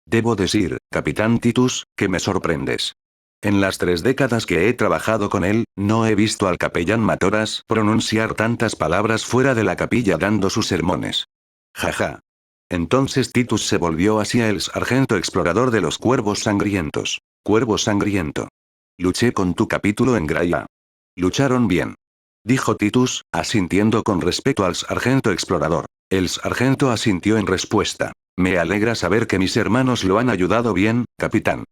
Debo decir, Capitán Titus, que me sorprendes. En las 3 décadas que he trabajado con él, no he visto al capellán Matoras pronunciar tantas palabras fuera de la capilla dando sus sermones. Jaja. Entonces Titus se volvió hacia el sargento explorador de los cuervos sangrientos. Cuervo sangriento. Luché con tu capítulo en Graia. Lucharon bien. Dijo Titus, asintiendo con respeto al sargento explorador. El sargento asintió en respuesta. Me alegra saber que mis hermanos lo han ayudado bien, capitán.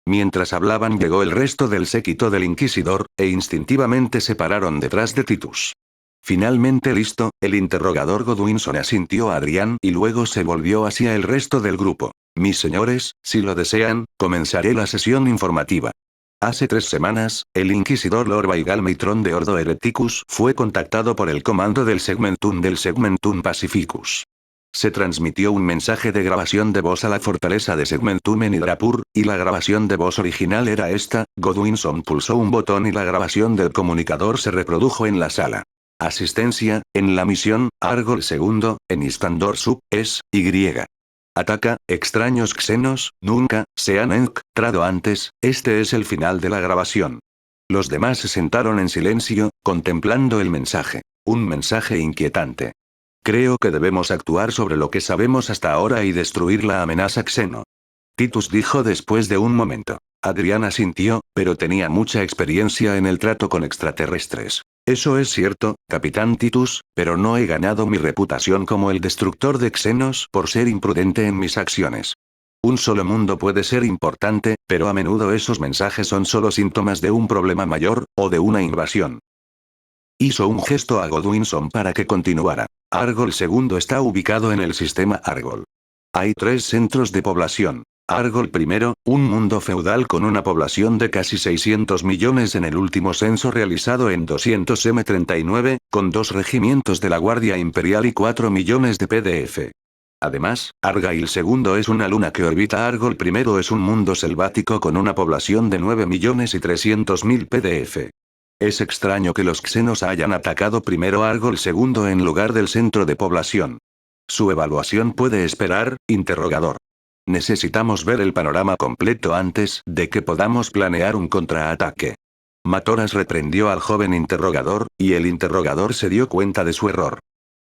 Mientras hablaban llegó el resto del séquito del inquisidor, e instintivamente se pararon detrás de Titus. Finalmente listo, el interrogador Godwinson asintió a Adrián y luego se volvió hacia el resto del grupo. Mis señores, si lo desean, comenzaré la sesión informativa. Hace 3 semanas, el inquisidor Lord Vaigal Matron de Ordo Hereticus fue contactado por el comando del Segmentum Pacificus. Se transmitió un mensaje de grabación de voz a la fortaleza de Segmentum en Hydrapur, y la grabación de voz original era esta. Godwinson pulsó un botón y la grabación del comunicador se reprodujo en la sala. Asistencia, en la misión, Argol II, en Istandor Sub, es, Y. Ataca, extraños xenos, nunca, se han encontrado antes, este es el final de la grabación. Los demás se sentaron en silencio, contemplando el mensaje. Un mensaje inquietante. Creo que debemos actuar sobre lo que sabemos hasta ahora y destruir la amenaza xeno. Titus dijo después de un momento. Adrián asintió, pero tenía mucha experiencia en el trato con extraterrestres. Eso es cierto, Capitán Titus, pero no he ganado mi reputación como el destructor de xenos por ser imprudente en mis acciones. Un solo mundo puede ser importante, pero a menudo esos mensajes son solo síntomas de un problema mayor, o de una invasión. Hizo un gesto a Godwinson para que continuara. Argol II está ubicado en el sistema Argol. Hay 3 centros de población. Argol I, un mundo feudal con una población de casi 600 millones en el último censo realizado en 200 M39, con 2 regimientos de la Guardia Imperial y 4 millones de PDF. Además, Argail II es una luna que orbita Argol I es un mundo selvático con una población de 9.300.000 PDF. Es extraño que los xenos hayan atacado primero Argol II en lugar del centro de población. Su evaluación puede esperar, interrogador. Necesitamos ver el panorama completo antes de que podamos planear un contraataque. Matoras reprendió al joven interrogador, y el interrogador se dio cuenta de su error.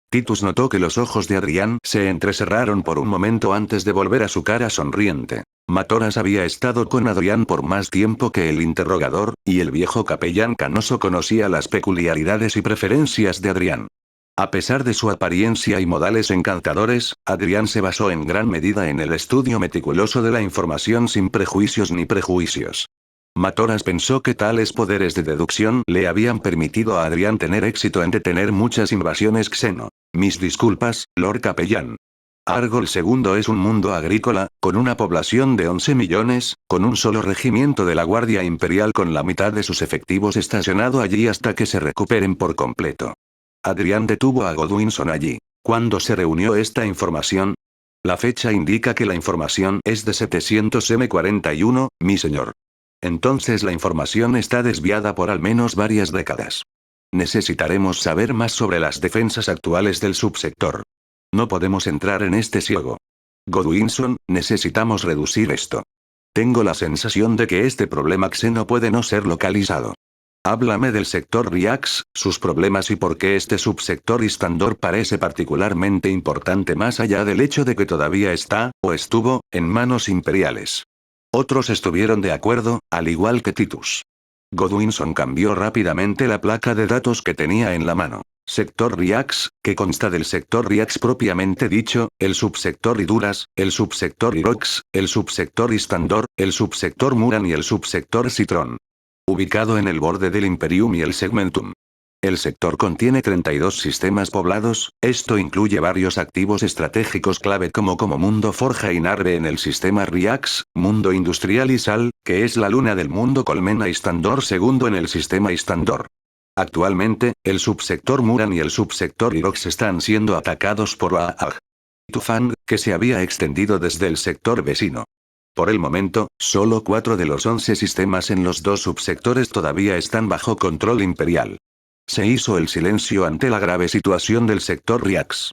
Titus notó que los ojos de Adrián se entrecerraron por un momento antes de volver a su cara sonriente. Matoras había estado con Adrián por más tiempo que el interrogador, y el viejo capellán canoso conocía las peculiaridades y preferencias de Adrián. A pesar de su apariencia y modales encantadores, Adrián se basó en gran medida en el estudio meticuloso de la información sin prejuicios ni prejuicios. Matoras pensó que tales poderes de deducción le habían permitido a Adrián tener éxito en detener muchas invasiones xeno. Mis disculpas, Lord Capellán. Argol II es un mundo agrícola, con una población de 11 millones, con un solo regimiento de la Guardia Imperial con la mitad de sus efectivos estacionado allí hasta que se recuperen por completo. Adrián detuvo a Godwinson allí. ¿Cuándo se reunió esta información? La fecha indica que la información es de 700M41, mi señor. Entonces la información está desviada por al menos varias décadas. Necesitaremos saber más sobre las defensas actuales del subsector. No podemos entrar en este ciego. Godwinson, necesitamos reducir esto. Tengo la sensación de que este problema xeno puede no ser localizado. Háblame del sector Riax, sus problemas y por qué este subsector Istandor parece particularmente importante más allá del hecho de que todavía está, o estuvo, en manos imperiales. Otros estuvieron de acuerdo, al igual que Titus. Godwinson cambió rápidamente la placa de datos que tenía en la mano. Sector Riax, que consta del sector Riax propiamente dicho, el subsector Iduras, el subsector Irox, el subsector Istandor, el subsector Muran y el subsector Citron. Ubicado en el borde del Imperium y el Segmentum. El sector contiene 32 sistemas poblados, esto incluye varios activos estratégicos clave como Mundo Forja y Narve en el sistema Riax, Mundo Industrial y Sal, que es la luna del mundo Colmena Istandor II en el sistema Istandor. Actualmente, el subsector Muran y el subsector Irox están siendo atacados por Aag Tufang, que se había extendido desde el sector vecino. Por el momento, solo 4 de los 11 sistemas en los dos subsectores todavía están bajo control imperial. Se hizo el silencio ante la grave situación del sector Riax.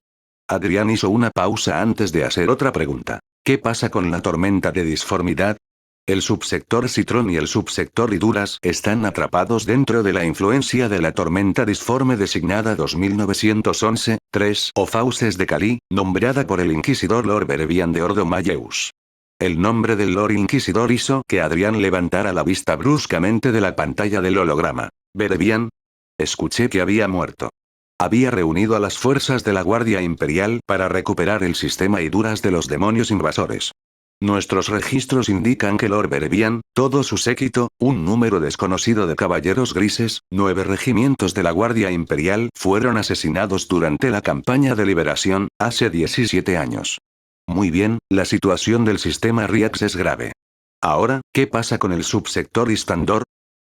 Adrián hizo una pausa antes de hacer otra pregunta. ¿Qué pasa con la tormenta de disformidad? El subsector Citron y el subsector Iduras están atrapados dentro de la influencia de la tormenta disforme designada 2911-3 o Fauces de Cali, nombrada por el inquisidor Lord Berevian de Ordo Malleus. El nombre del Lord Inquisidor hizo que Adrián levantara la vista bruscamente de la pantalla del holograma. ¿Berevian? Escuché que había muerto. Había reunido a las fuerzas de la Guardia Imperial para recuperar el sistema Iduras de los demonios invasores. Nuestros registros indican que Lord Berevian, todo su séquito, un número desconocido de caballeros grises, 9 regimientos de la Guardia Imperial fueron asesinados durante la campaña de liberación, hace 17 años. Muy bien, la situación del sistema Riax es grave. Ahora, ¿qué pasa con el subsector Istandor?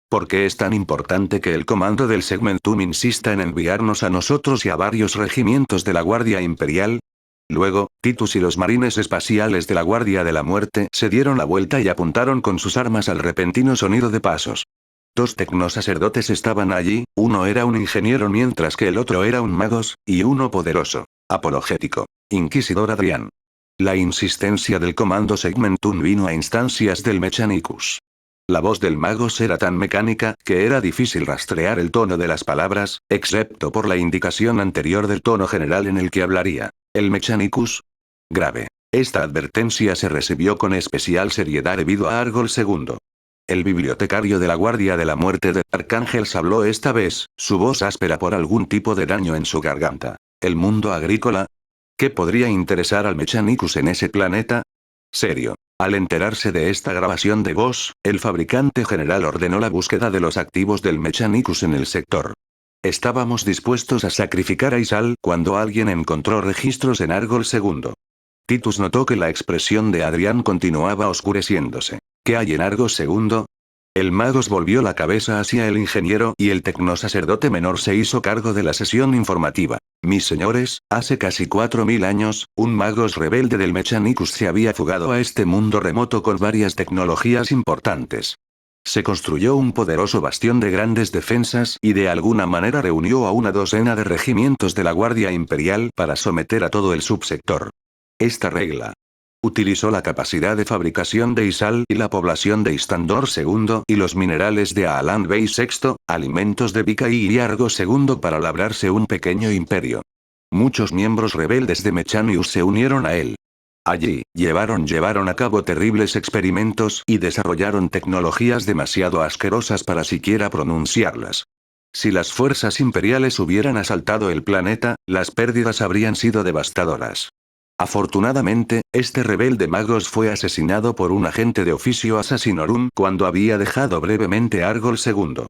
¿Por qué es tan importante que el comando del Segmentum insista en enviarnos a nosotros y a varios regimientos de la Guardia Imperial? Luego, Titus y los marines espaciales de la Guardia de la Muerte se dieron la vuelta y apuntaron con sus armas al repentino sonido de pasos. 2 tecnosacerdotes estaban allí, uno era un ingeniero mientras que el otro era un magos, y uno poderoso, apologético, Inquisidor Adrián. La insistencia del comando Segmentum vino a instancias del Mechanicus. La voz del magos era tan mecánica que era difícil rastrear el tono de las palabras, excepto por la indicación anterior del tono general en el que hablaría. ¿El Mechanicus? Grave. Esta advertencia se recibió con especial seriedad debido a Argol II. El bibliotecario de la Guardia de la Muerte de Arcángels habló esta vez, su voz áspera por algún tipo de daño en su garganta. ¿El mundo agrícola? ¿Qué podría interesar al Mechanicus en ese planeta? Serio. Al enterarse de esta grabación de voz, el fabricante general ordenó la búsqueda de los activos del Mechanicus en el sector. Estábamos dispuestos a sacrificar a Isal cuando alguien encontró registros en Argol II. Titus notó que la expresión de Adrián continuaba oscureciéndose. ¿Qué hay en Argol II? El magos volvió la cabeza hacia el ingeniero y el tecnosacerdote menor se hizo cargo de la sesión informativa. Mis señores, hace casi 4000 años, un magos rebelde del Mechanicus se había fugado a este mundo remoto con varias tecnologías importantes. Se construyó un poderoso bastión de grandes defensas y de alguna manera reunió a una docena de regimientos de la Guardia Imperial para someter a todo el subsector. Esta regla utilizó la capacidad de fabricación de Isal y la población de Istandor II y los minerales de Aalan Bey VI, alimentos de Vika y Argo II para labrarse un pequeño imperio. Muchos miembros rebeldes de Mechanius se unieron a él. Allí, llevaron a cabo terribles experimentos y desarrollaron tecnologías demasiado asquerosas para siquiera pronunciarlas. Si las fuerzas imperiales hubieran asaltado el planeta, las pérdidas habrían sido devastadoras. Afortunadamente, este rebelde magos fue asesinado por un agente de Officio Assassinorum cuando había dejado brevemente Argol II.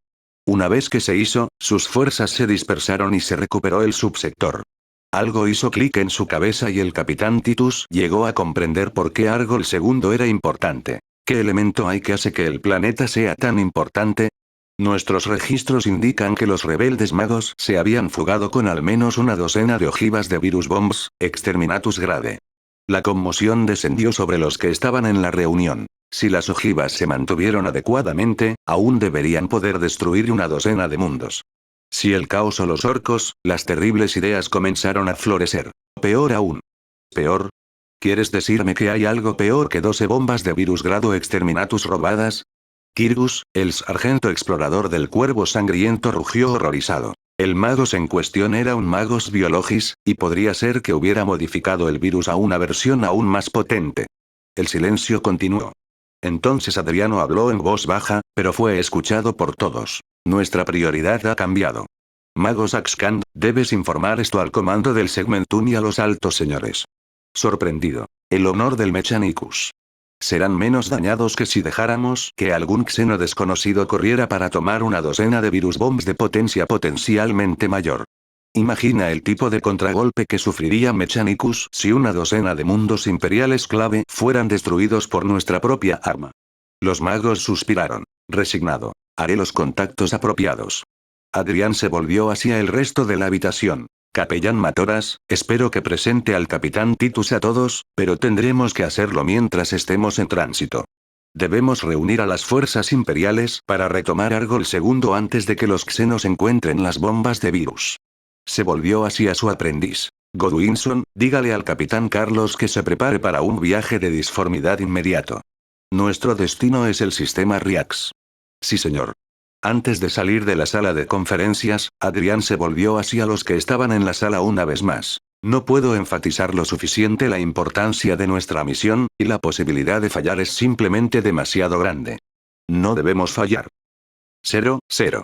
Una vez que se hizo, sus fuerzas se dispersaron y se recuperó el subsector. Algo hizo clic en su cabeza y el capitán Titus llegó a comprender por qué Argol II era importante. ¿Qué elemento hay que hace que el planeta sea tan importante? Nuestros registros indican que los rebeldes magos se habían fugado con al menos una docena de ojivas de virus bombs, exterminatus grade. La conmoción descendió sobre los que estaban en la reunión. Si las ojivas se mantuvieron adecuadamente, aún deberían poder destruir una docena de mundos. Si el caos o los orcos, las terribles ideas comenzaron a florecer. Peor aún. ¿Peor? ¿Quieres decirme que hay algo peor que 12 bombas de virus grado exterminatus robadas? Kirgus, el sargento explorador del cuervo sangriento, rugió horrorizado. El magos en cuestión era un magos biologis, y podría ser que hubiera modificado el virus a una versión aún más potente. El silencio continuó. Entonces Adriano habló en voz baja, pero fue escuchado por todos. Nuestra prioridad ha cambiado. Magos Axcand, debes informar esto al comando del Segmentum y a los altos señores. Sorprendido. El honor del Mechanicus. Serán menos dañados que si dejáramos que algún xeno desconocido corriera para tomar una docena de virus bombs de potencia potencialmente mayor. Imagina el tipo de contragolpe que sufriría Mechanicus si una docena de mundos imperiales clave fueran destruidos por nuestra propia arma. Los magos suspiraron. Resignado. Haré los contactos apropiados. Adrián se volvió hacia el resto de la habitación. Capellán Matoras, espero que presente al capitán Titus a todos, pero tendremos que hacerlo mientras estemos en tránsito. Debemos reunir a las fuerzas imperiales para retomar Argol II antes de que los xenos encuentren las bombas de virus. Se volvió hacia su aprendiz. Godwinson, dígale al capitán Carlos que se prepare para un viaje de disformidad inmediato. Nuestro destino es el sistema Riax. Sí, señor. Antes de salir de la sala de conferencias, Adrián se volvió hacia los que estaban en la sala una vez más. No puedo enfatizar lo suficiente la importancia de nuestra misión, y la posibilidad de fallar es simplemente demasiado grande. No debemos fallar. 0, 0.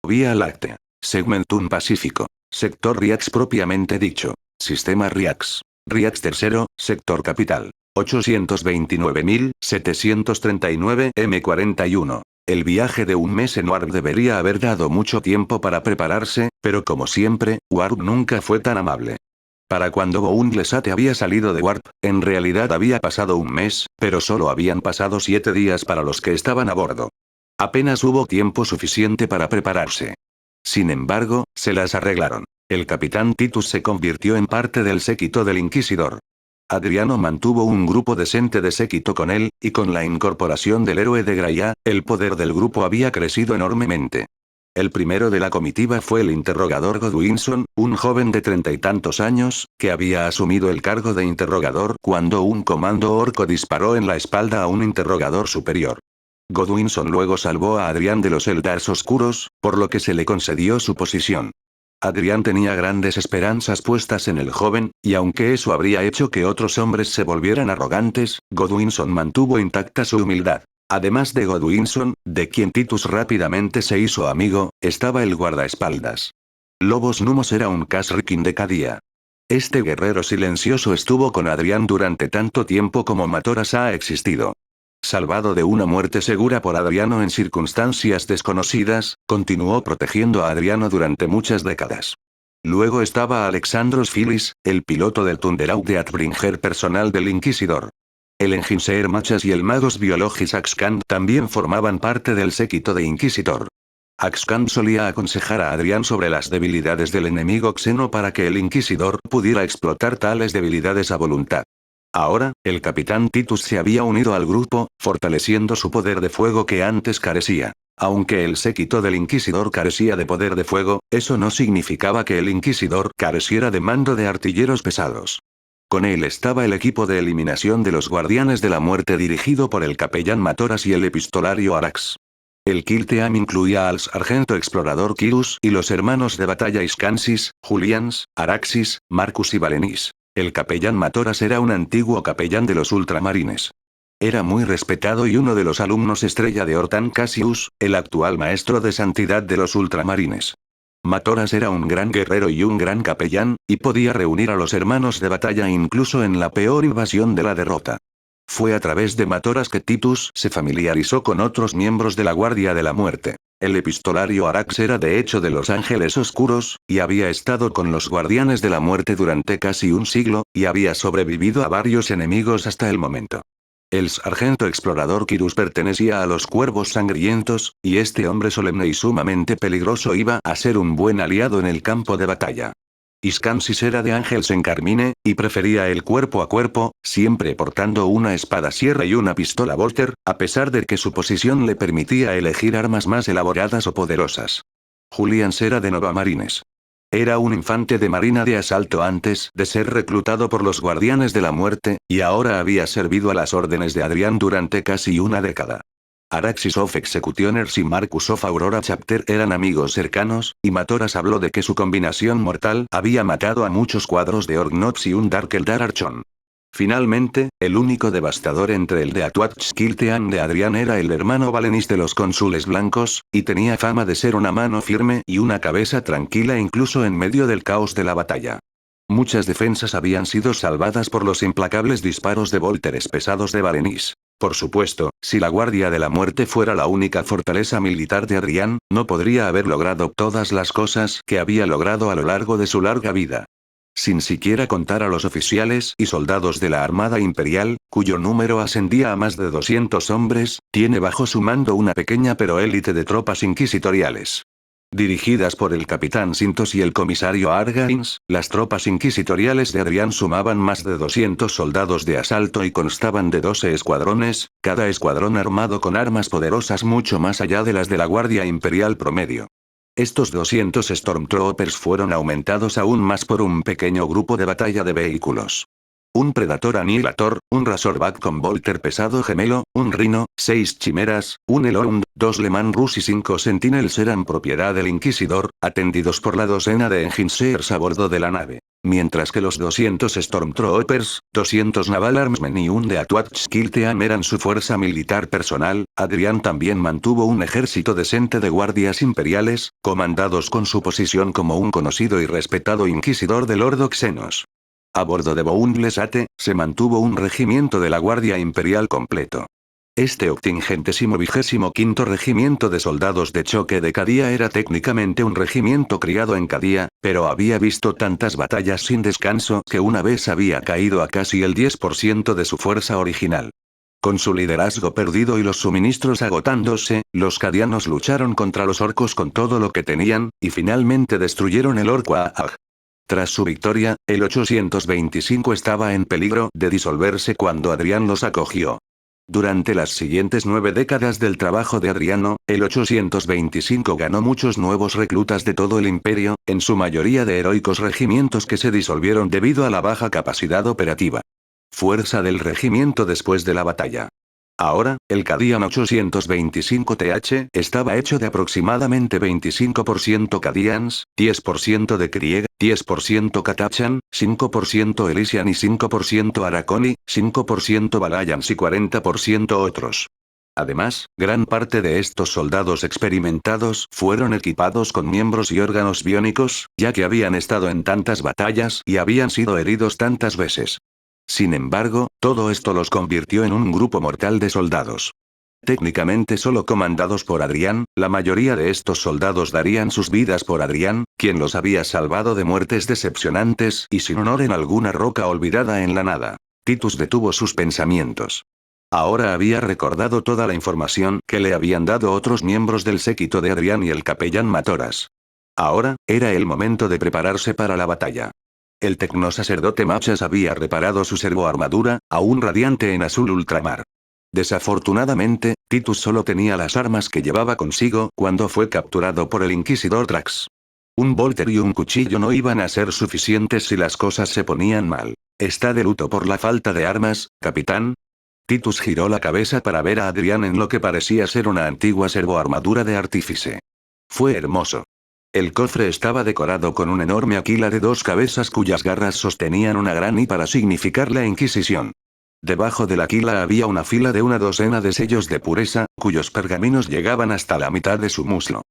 Vía Láctea. Segmentum Pacífico. Sector Riax propiamente dicho. Sistema Riax. Riax tercero, sector capital. 829.739 M41. El viaje de un mes en Warp debería haber dado mucho tiempo para prepararse, pero como siempre, Warp nunca fue tan amable. Para cuando Boundlessate había salido de Warp, en realidad había pasado un mes, pero solo habían pasado 7 días para los que estaban a bordo. Apenas hubo tiempo suficiente para prepararse. Sin embargo, se las arreglaron. El capitán Titus se convirtió en parte del séquito del Inquisidor. Adriano mantuvo un grupo decente de séquito con él, y con la incorporación del héroe de Graia, el poder del grupo había crecido enormemente. El primero de la comitiva fue el interrogador Godwinson, un joven de 30 y tantos años, que había asumido el cargo de interrogador cuando un comando orco disparó en la espalda a un interrogador superior. Godwinson luego salvó a Adrián de los Eldars oscuros, por lo que se le concedió su posición. Adrián tenía grandes esperanzas puestas en el joven, y aunque eso habría hecho que otros hombres se volvieran arrogantes, Godwinson mantuvo intacta su humildad. Además de Godwinson, de quien Titus rápidamente se hizo amigo, estaba el guardaespaldas. Lobos Numos era un Kasrkin de Cadia. Este guerrero silencioso estuvo con Adrián durante tanto tiempo como Matoras ha existido. Salvado de una muerte segura por Adriano en circunstancias desconocidas, continuó protegiendo a Adriano durante muchas décadas. Luego estaba Alexandros Filis, el piloto del Thunderhawk de Atbringer personal del Inquisidor. El Enginseer Machas y el Magos Biologis Axcand también formaban parte del séquito de Inquisidor. Axcand solía aconsejar a Adrián sobre las debilidades del enemigo xeno para que el Inquisidor pudiera explotar tales debilidades a voluntad. Ahora, el capitán Titus se había unido al grupo, fortaleciendo su poder de fuego que antes carecía. Aunque el séquito del Inquisidor carecía de poder de fuego, eso no significaba que el Inquisidor careciera de mando de artilleros pesados. Con él estaba el equipo de eliminación de los Guardianes de la Muerte dirigido por el capellán Matoras y el epistolario Arax. El Kill Team incluía al sargento explorador Kirus y los hermanos de batalla Iskansis, Julians, Araxis, Marcus y Valenis. El capellán Matoras era un antiguo capellán de los ultramarines. Era muy respetado y uno de los alumnos estrella de Hortan Cassius, el actual maestro de santidad de los ultramarines. Matoras era un gran guerrero y un gran capellán, y podía reunir a los hermanos de batalla incluso en la peor invasión de la derrota. Fue a través de Matoras que Titus se familiarizó con otros miembros de la Guardia de la Muerte. El epistolario Arax era de hecho de los Ángeles Oscuros, y había estado con los Guardianes de la Muerte durante casi un siglo, y había sobrevivido a varios enemigos hasta el momento. El sargento explorador Kirus pertenecía a los Cuervos Sangrientos, y este hombre solemne y sumamente peligroso iba a ser un buen aliado en el campo de batalla. Iskansis era de Ángels en Carmine, y prefería el cuerpo a cuerpo, siempre portando una espada sierra y una pistola Volter, a pesar de que su posición le permitía elegir armas más elaboradas o poderosas. Julians era de Nova Marines. Era un infante de marina de asalto antes de ser reclutado por los Guardianes de la Muerte, y ahora había servido a las órdenes de Adrián durante casi una década. Araxis of Executioners y Marcus of Aurora Chapter eran amigos cercanos, y Matoras habló de que su combinación mortal había matado a muchos cuadros de Orgnots y un Dark Eldar Archon. Finalmente, el único devastador entre el de Atuatch Kiltean de Adrián era el hermano Valenis de los cónsules blancos, y tenía fama de ser una mano firme y una cabeza tranquila incluso en medio del caos de la batalla. Muchas defensas habían sido salvadas por los implacables disparos de volteres pesados de Valenis. Por supuesto, si la Guardia de la Muerte fuera la única fortaleza militar de Adrián, no podría haber logrado todas las cosas que había logrado a lo largo de su larga vida. Sin siquiera contar a los oficiales y soldados de la Armada Imperial, cuyo número ascendía a más de 200 hombres, tiene bajo su mando una pequeña pero élite de tropas inquisitoriales. Dirigidas por el capitán Sintos y el comisario Argains, las tropas inquisitoriales de Adrián sumaban más de 200 soldados de asalto y constaban de 12 escuadrones, cada escuadrón armado con armas poderosas mucho más allá de las de la Guardia Imperial promedio. Estos 200 Stormtroopers fueron aumentados aún más por un pequeño grupo de batalla de vehículos. Un Predator Anihilator, un Razorback con Volter pesado gemelo, un Rhino, 6 chimeras, un Elrond, 2 Leman Russ y 5 Sentinels eran propiedad del Inquisidor, atendidos por la docena de Engineers a bordo de la nave. Mientras que los 200 Stormtroopers, 200 Naval Armsmen y un de Atuatch Kilteam eran su fuerza militar personal, Adrián también mantuvo un ejército decente de guardias imperiales, comandados con su posición como un conocido y respetado inquisidor del Ordo Xenos. A bordo de Boundless se mantuvo un regimiento de la Guardia Imperial completo. Este 85º regimiento de soldados de choque de Cadia era técnicamente un regimiento criado en Cadia, pero había visto tantas batallas sin descanso que una vez había caído a casi el 10% de su fuerza original. Con su liderazgo perdido y los suministros agotándose, los cadianos lucharon contra los orcos con todo lo que tenían, y finalmente destruyeron el Orquaag. Tras su victoria, el 825 estaba en peligro de disolverse cuando Adrián los acogió. Durante las siguientes 9 décadas del trabajo de Adriano, el 825 ganó muchos nuevos reclutas de todo el imperio, en su mayoría de heroicos regimientos que se disolvieron debido a la baja capacidad operativa. Fuerza del regimiento después de la batalla. Ahora, el Cadian 825th estaba hecho de aproximadamente 25% Cadians, 10% de Krieg, 10% Catachan, 5% Elysian y 5% Araconi, 5% Balayans y 40% otros. Además, gran parte de estos soldados experimentados fueron equipados con miembros y órganos biónicos, ya que habían estado en tantas batallas y habían sido heridos tantas veces. Sin embargo, todo esto los convirtió en un grupo mortal de soldados. Técnicamente solo comandados por Adrián, la mayoría de estos soldados darían sus vidas por Adrián, quien los había salvado de muertes decepcionantes y sin honor en alguna roca olvidada en la nada. Titus detuvo sus pensamientos. Ahora había recordado toda la información que le habían dado otros miembros del séquito de Adrián y el capellán Matoras. Ahora, era el momento de prepararse para la batalla. El tecnosacerdote Machas había reparado su servoarmadura, aún radiante en azul ultramar. Desafortunadamente, Titus solo tenía las armas que llevaba consigo cuando fue capturado por el Inquisidor Drax. Un Volter y un cuchillo no iban a ser suficientes si las cosas se ponían mal. ¿Está de luto por la falta de armas, capitán? Titus giró la cabeza para ver a Adrián en lo que parecía ser una antigua servoarmadura de artífice. Fue hermoso. El cofre estaba decorado con un enorme aquila de 2 cabezas cuyas garras sostenían una gran I para significar la Inquisición. Debajo del aquila había una fila de una docena de sellos de pureza, cuyos pergaminos llegaban hasta la mitad de su muslo.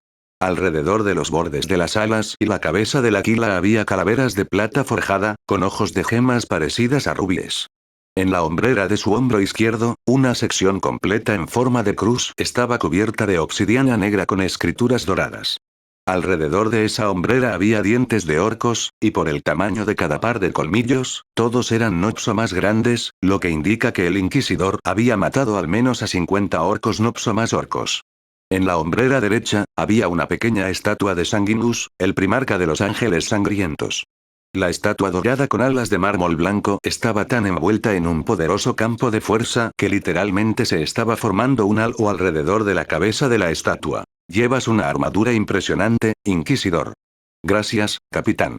Alrededor de los bordes de las alas y la cabeza del aquila había calaveras de plata forjada, con ojos de gemas parecidas a rubíes. En la hombrera de su hombro izquierdo, una sección completa en forma de cruz estaba cubierta de obsidiana negra con escrituras doradas. Alrededor de esa hombrera había dientes de orcos, y por el tamaño de cada par de colmillos, todos eran nopso más grandes, lo que indica que el inquisidor había matado al menos a 50 orcos nopso más orcos. En la hombrera derecha, había una pequeña estatua de Sanguinus, el primarca de los ángeles sangrientos. La estatua dorada con alas de mármol blanco estaba tan envuelta en un poderoso campo de fuerza que literalmente se estaba formando un halo alrededor de la cabeza de la estatua. Llevas una armadura impresionante, Inquisidor. Gracias, capitán.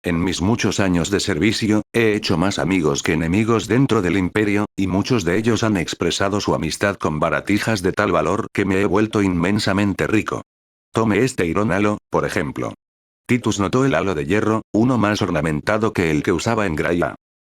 En mis muchos años de servicio, he hecho más amigos que enemigos dentro del imperio, y muchos de ellos han expresado su amistad con baratijas de tal valor que me he vuelto inmensamente rico. Tome este Iron halo, por ejemplo. Titus notó el halo de hierro, uno más ornamentado que el que usaba en Graia.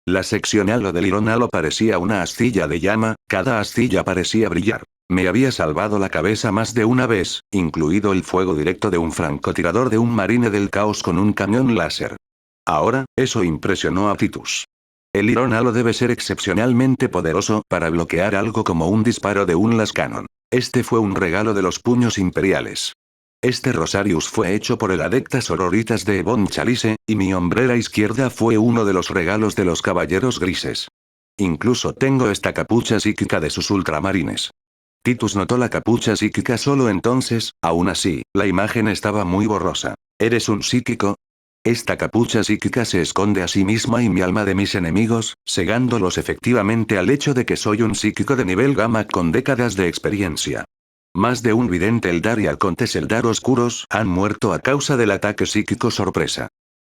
La sección halo del Iron halo parecía una astilla de llama, cada astilla parecía brillar. Me había salvado la cabeza más de una vez, incluido el fuego directo de un francotirador de un marine del caos con un cañón láser. Ahora, eso impresionó a Titus. El Iron halo debe ser excepcionalmente poderoso para bloquear algo como un disparo de un lascanon. Este fue un regalo de los puños imperiales. Este Rosarius fue hecho por el Adepta Sororitas de Ebon Chalice, y mi hombrera izquierda fue uno de los regalos de los Caballeros Grises. Incluso tengo esta capucha psíquica de sus ultramarines. Titus notó la capucha psíquica solo entonces, aún así, la imagen estaba muy borrosa. ¿Eres un psíquico? Esta capucha psíquica se esconde a sí misma y mi alma de mis enemigos, cegándolos efectivamente al hecho de que soy un psíquico de nivel gamma con décadas de experiencia. Más de un vidente Eldar y arcontes Eldar oscuros han muerto a causa del ataque psíquico sorpresa.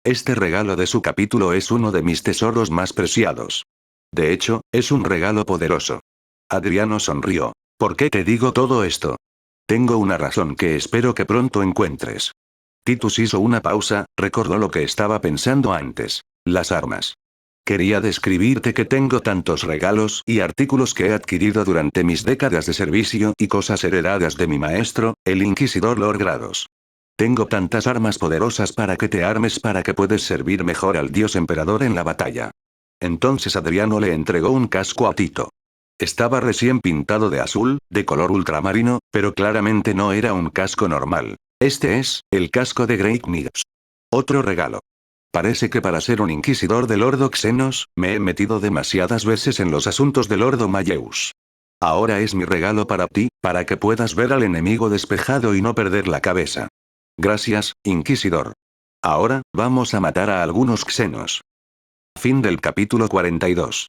Este regalo de su capítulo es uno de mis tesoros más preciados. De hecho, es un regalo poderoso. Adriano sonrió. ¿Por qué te digo todo esto? Tengo una razón que espero que pronto encuentres. Titus hizo una pausa, recordó lo que estaba pensando antes. Las armas. Quería describirte que tengo tantos regalos y artículos que he adquirido durante mis décadas de servicio y cosas heredadas de mi maestro, el Inquisidor Lord Grados. Tengo tantas armas poderosas para que te armes para que puedas servir mejor al dios emperador en la batalla. Entonces Adriano le entregó un casco a Tito. Estaba recién pintado de azul, de color ultramarino, pero claramente no era un casco normal. Este es, el casco de Great Knights. Otro regalo. Parece que para ser un inquisidor de Lordo Xenos, me he metido demasiadas veces en los asuntos de Lordo Malleus. Ahora es mi regalo para ti, para que puedas ver al enemigo despejado y no perder la cabeza. Gracias, Inquisidor. Ahora, vamos a matar a algunos xenos. Fin del capítulo 42.